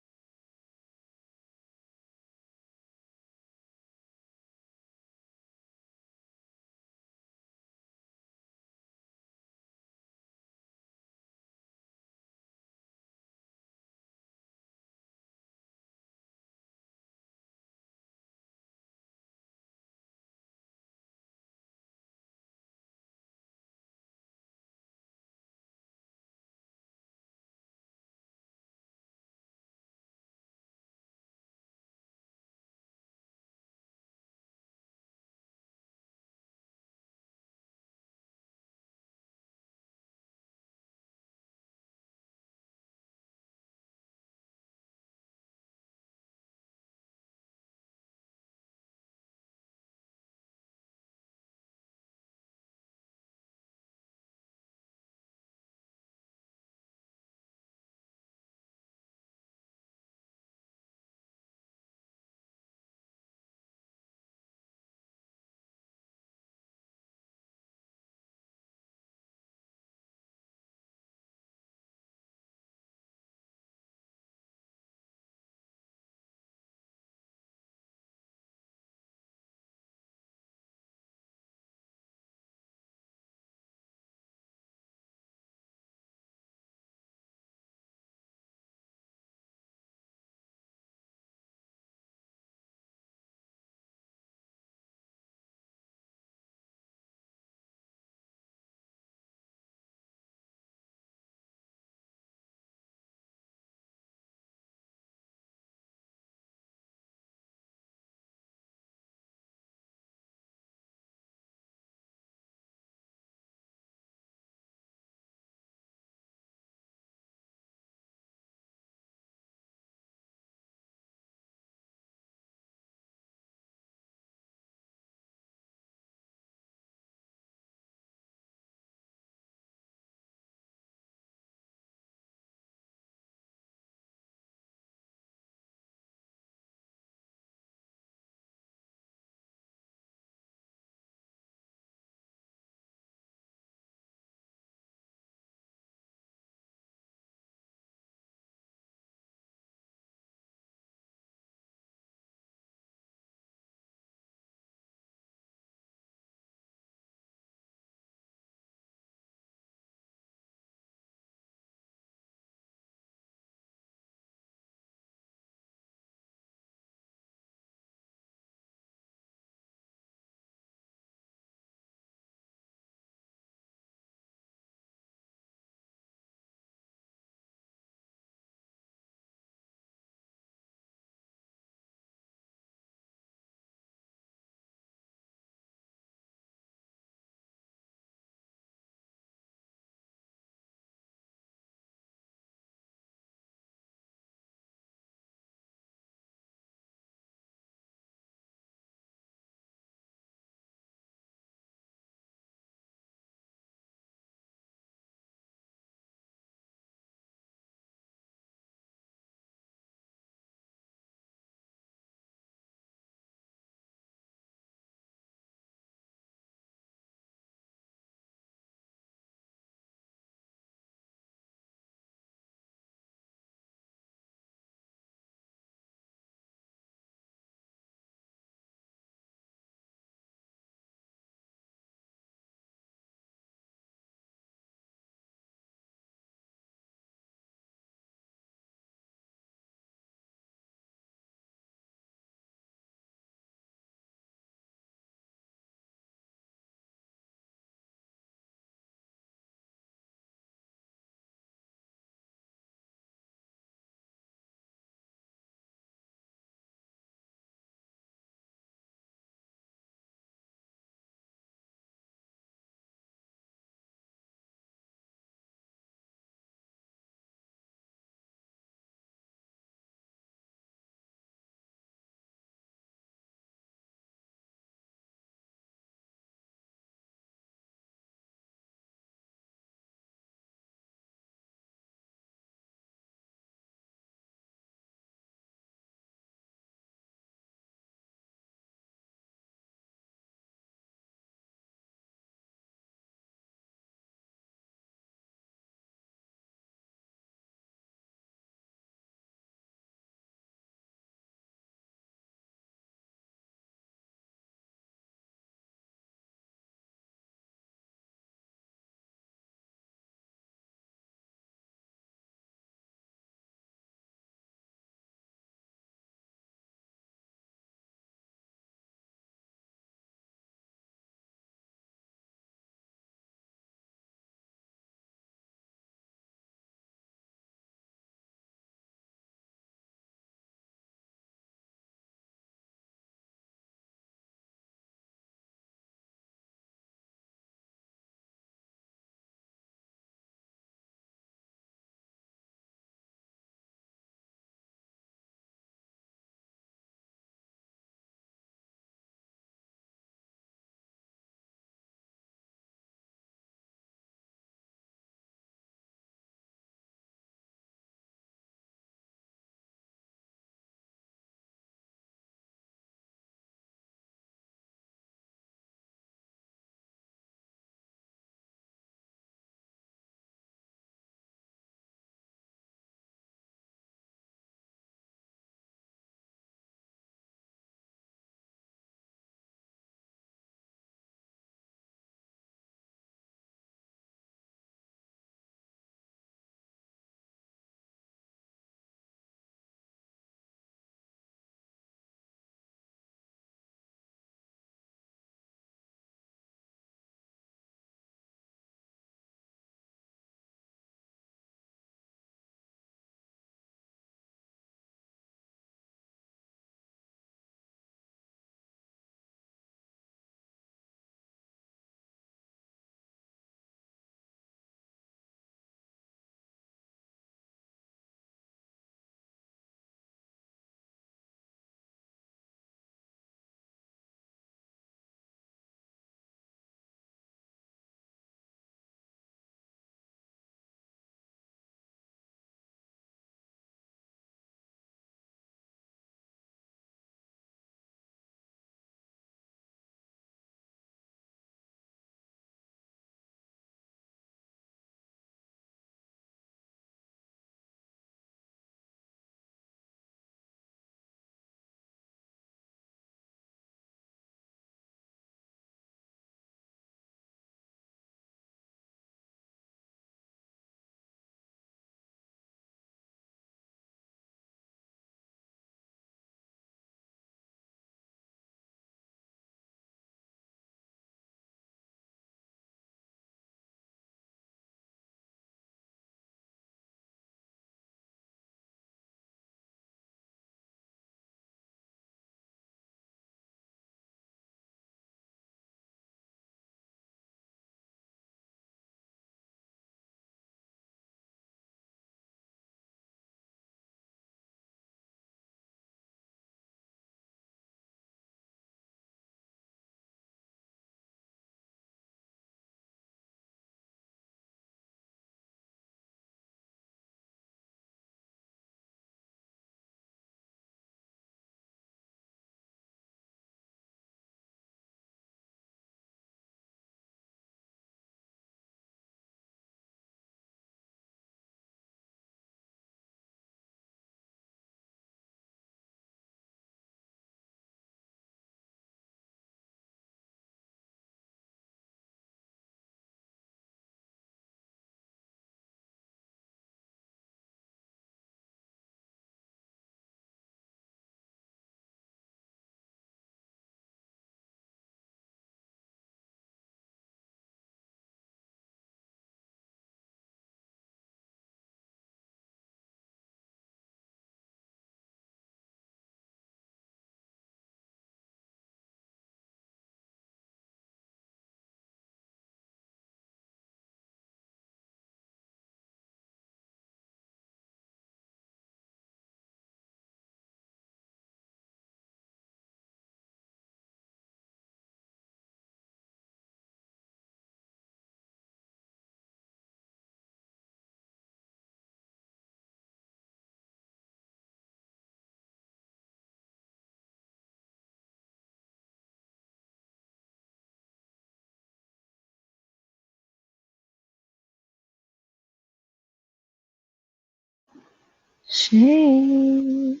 Shame.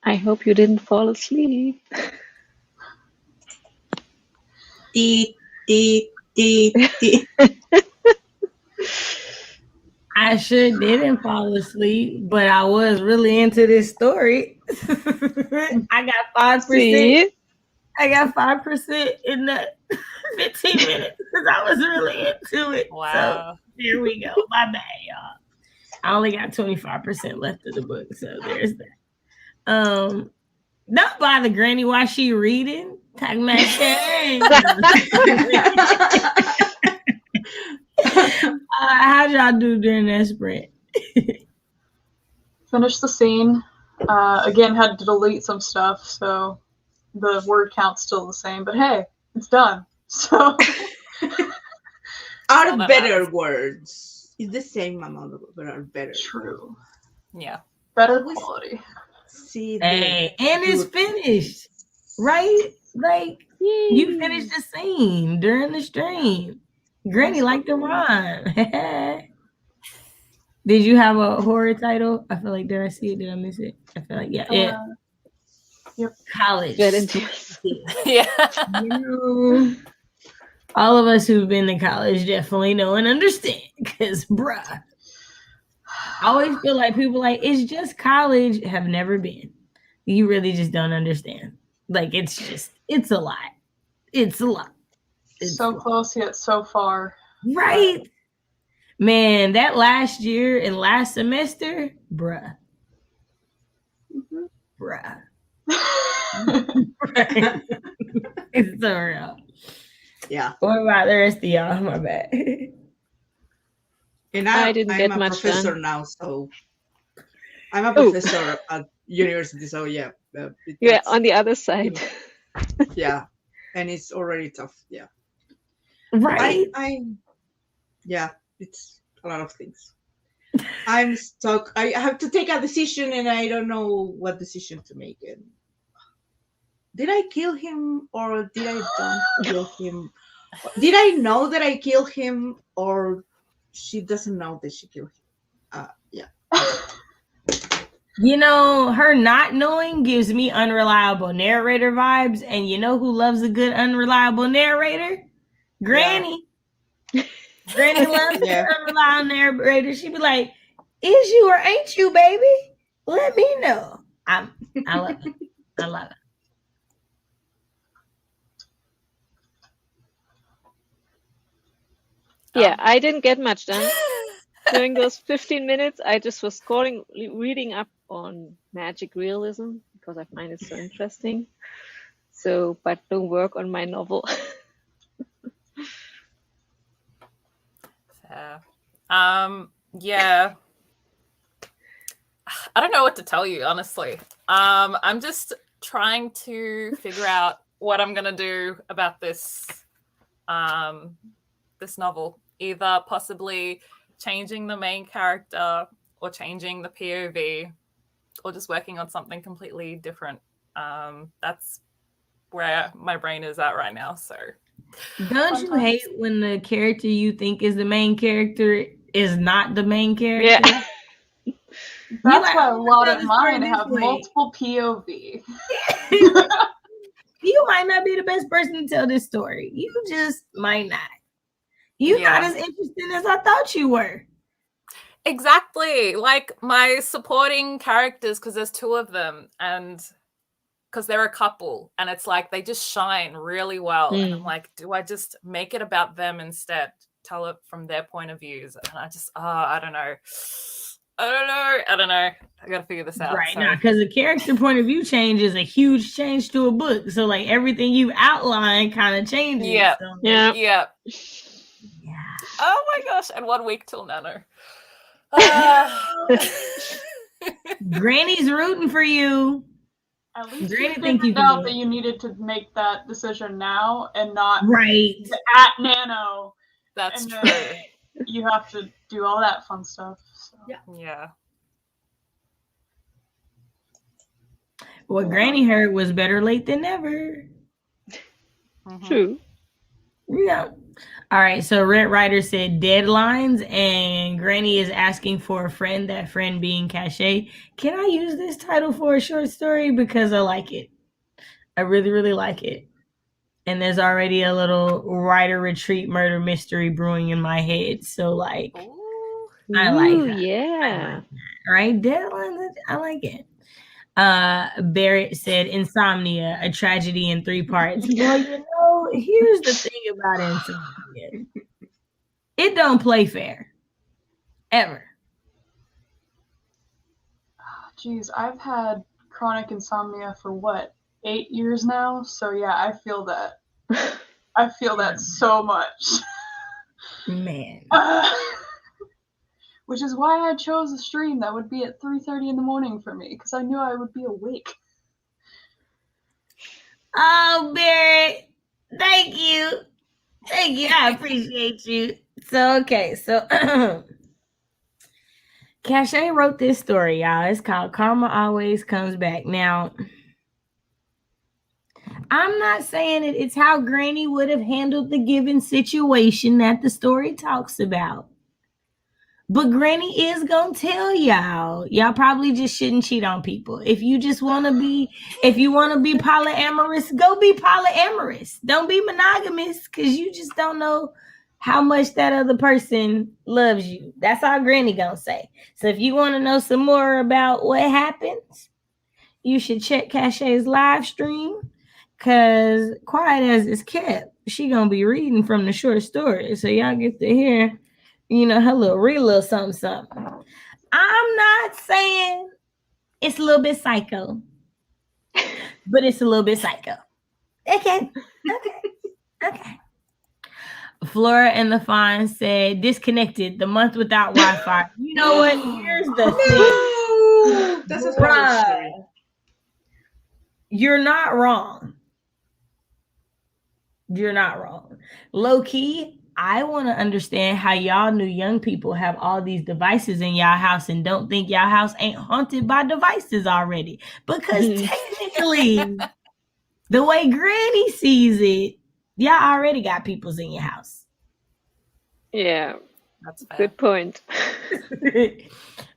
I hope you didn't fall asleep. Teet, teet, teet, teet. I sure didn't fall asleep, but I was really into this story. I got 5%. See? I got 5% in that 15 minutes because I was really into it. Wow. So there we go. My bad, y'all. I only got 25% left of the book, so there's that. Don't bother Granny while she reading. Talking about shame. How'd y'all do during that sprint? Finished the scene. Again, had to delete some stuff, so the word count's still the same. But hey, it's done. So Are that better matters. words. It's the same amount of but are better. true. Yeah. Better Always quality. See Hey, and it's good- finished, right? Like Yay. you finished the scene during the stream. Granny liked the rhyme. Did you have a horror title? I feel like did I see it? Did I miss it? I feel like yeah. Yep. College. Get into it. Yeah. You know, all of us who've been to college definitely know and understand. Cause bruh, I always feel like people like it's just college have never been. You really just don't understand. Like it's a lot. It's a lot. It's So a lot. close yet so far. Right. Man, that last year and last semester, bruh. Bruh. It's so real. Yeah. What about the rest of y'all? My bad. And I didn't I'm get a much professor done. now, so I'm a Oh. professor at university. So yeah, Yeah, that's- on the other side. yeah, and it's already tough. Yeah, Right. yeah, it's a lot of things. I'm stuck. I have to take a decision, and I don't know what decision to make. And did I kill him, or did I don't kill him? Did I know that I killed him, or she doesn't know that she killed him? Yeah. You know, her not knowing gives me unreliable narrator vibes. And you know who loves a good unreliable narrator? Granny. Granny loves Yeah. an unreliable narrator. She'd be like, is you or ain't you, baby? Let me know. I love it. I love it. Yeah, I didn't get much done. During those 15 minutes, I just was scrolling, reading up on magic realism because I find it so interesting. So, but don't work on my novel. Fair. Yeah. I don't know what to tell you, honestly. I'm just trying to figure out what I'm gonna do about this this novel. Either possibly changing the main character or changing the POV or just working on something completely different. That's where my brain is at right now. So Don't you hate when the character you think is the main character is not the main character? Yeah. That's like, why a lot tell of the story mine this have way. multiple POV. You might not be the best person to tell this story. You just might not. You're not as interesting as I thought you were. Exactly. Like my supporting characters, because there's two of them, and because they're a couple, and it's like they just shine really well. And I'm like, do I just make it about them instead? Tell it from their point of views. And I just, I don't know. I don't know. I gotta figure this out. Right now, because the character point of view change is a huge change to a book. So like everything you've outlined kind of changes. Yeah. So, Yeah. Yeah. Oh my gosh. And 1 week till Nano. Granny's rooting for you. At least Granny you think you figured can out do that it. you needed to make that decision now and not Right. at Nano. That's And true. then you have to do all that fun stuff. So. Yeah. What Granny heard was better late than never. True. Yeah. All right, so Red Rider said deadlines, and Granny is asking for a friend, that friend being Cachet. Can I use this title for a short story? Because I like it. I really, really like it. And there's already a little writer retreat murder mystery brewing in my head. So, like, Ooh. I like Ooh, that. I yeah. like that. Right? Deadlines, I like it. Barrett said Insomnia, a tragedy in 3 parts. Well, here's the thing about Insomnia. It don't play fair. Ever. Geez, I've had chronic insomnia for what, 8 years now? So yeah, I feel that. I feel that so much. Man. Which is why I chose a stream that would be at 3:30 in the morning for me, because I knew I would be awake. Oh, Barrett. Thank you. Thank you. I appreciate you. So, okay. So, Cachet wrote this story, y'all. It's called Karma Always Comes Back. Now, I'm not saying it's how Granny would have handled the given situation that the story talks about. But Granny is gonna tell y'all probably just shouldn't cheat on people. If you want to be polyamorous, go be polyamorous. Don't be monogamous, because you just don't know how much that other person loves you. That's all Granny gonna say. So if you want to know some more about what happens, you should check Cachet's live stream, because quiet as it's kept, she gonna be reading from the short story. So y'all get to hear her real little something. I'm not saying it's a little bit psycho, but it's a little bit psycho. Okay. Flora and the Fawn said, disconnected, the month without Wi-Fi. You know what? Here's the thing. That's a horror story. You're not wrong. You're not wrong. Low key, I want to understand how y'all new young people have all these devices in y'all house and don't think y'all house ain't haunted by devices already. Because technically, the way Granny sees it, y'all already got peoples in your house. Yeah, That's fair. good point.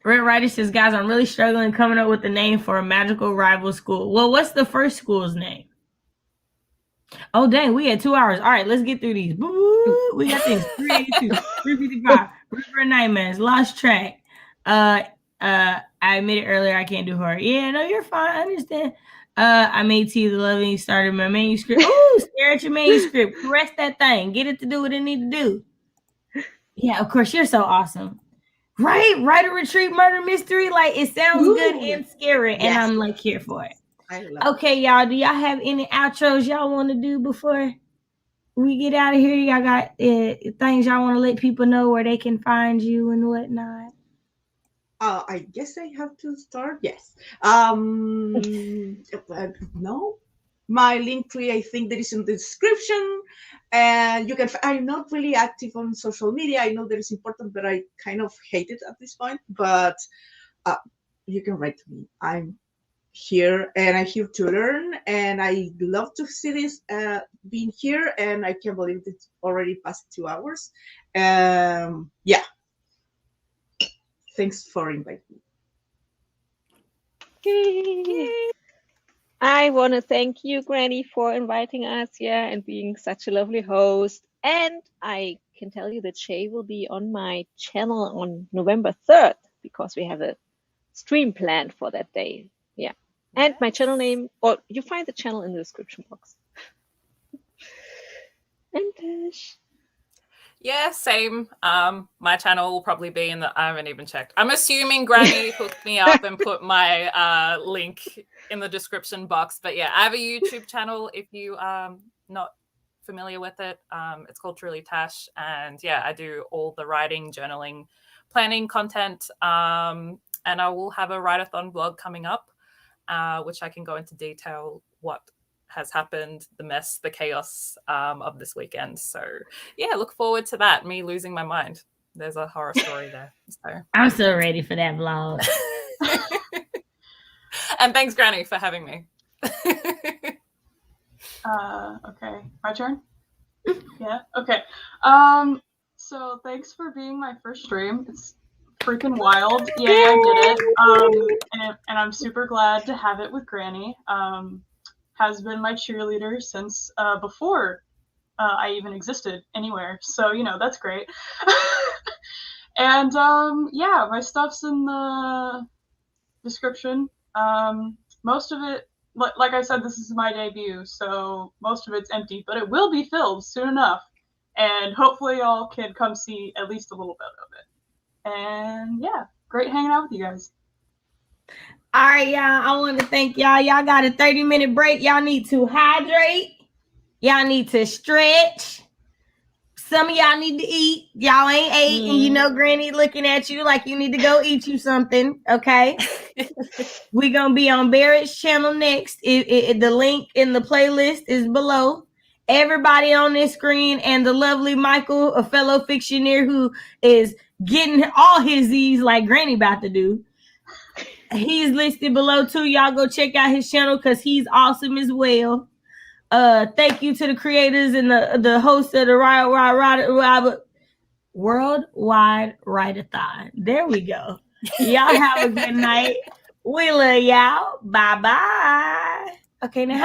Red Rider says, guys, I'm really struggling coming up with a name for a magical rival school. Well, what's the first school's name? Oh, dang, we had 2 hours. All right, let's get through these. We got things. 382, 355, River of Nightmares, Lost Track. I admitted earlier I can't do horror. Yeah, no, you're fine. I understand. I made tea the loving started my manuscript. Ooh, stare at your manuscript. Caress that thing. Get it to do what it need to do. Yeah, of course, you're so awesome. Right? Writer retreat murder mystery. Like, it sounds good and scary, and I'm like here for it. Okay, y'all, do y'all have any outros y'all want to do before we get out of here? Y'all got things y'all want to let people know where they can find you and whatnot? I guess I have to start. Yes. No. My Linktree, I think that is in the description, and you can. I'm not really active on social media. I know that it's important, but I kind of hate it at this point. But you can write to me. I'm here, and I'm here to learn, and I love to see this being here, and I can't believe it's already past 2 hours. Yeah. Thanks for inviting me. Yay. I want to thank you, Granny, for inviting us, and being such a lovely host. And I can tell you that Shay will be on my channel on November 3rd, because we have a stream planned for that day. Yeah. And my channel name, or you find the channel in the description box. And Tash. Yeah, same. My channel will probably be in the. I haven't even checked. I'm assuming Granny hooked me up and put my link in the description box. But yeah, I have a YouTube channel. If you not familiar with it, it's called Truly Tash, and yeah, I do all the writing, journaling, planning content. And I will have a write-a-thon vlog coming up, which I can go into detail what has happened, the mess, the chaos of this weekend. So yeah, look forward to that. Me losing my mind. There's a horror story there. So I'm so ready for that vlog. And thanks, Granny, for having me. Okay, my turn. Yeah. Okay. So thanks for being my first stream. It's freaking wild. Yay, I did it. And I'm super glad to have it with Granny. Has been my cheerleader since before I even existed anywhere. So that's great. And yeah, my stuff's in the description. Most of it, like I said, this is my debut, so most of it's empty, but it will be filled soon enough. And hopefully y'all can come see at least a little bit of it. And yeah, great hanging out with you guys. All right, y'all. I want to thank y'all. Y'all got a 30-minute break. Y'all need to hydrate. Y'all need to stretch. Some of y'all need to eat. Y'all ain't ate, and Granny looking at you like you need to go eat you something. Okay. We're gonna be on Barrett's channel next. The link in the playlist is below. Everybody on this screen and the lovely Michael, a fellow fictioneer who is getting all his Z's like Granny about to do. He's listed below too. Y'all go check out his channel because he's awesome as well. Thank you to the creators and the hosts of the World Wide Writeathon. There we go. Y'all have a good night. We love y'all. Bye-bye. Okay, now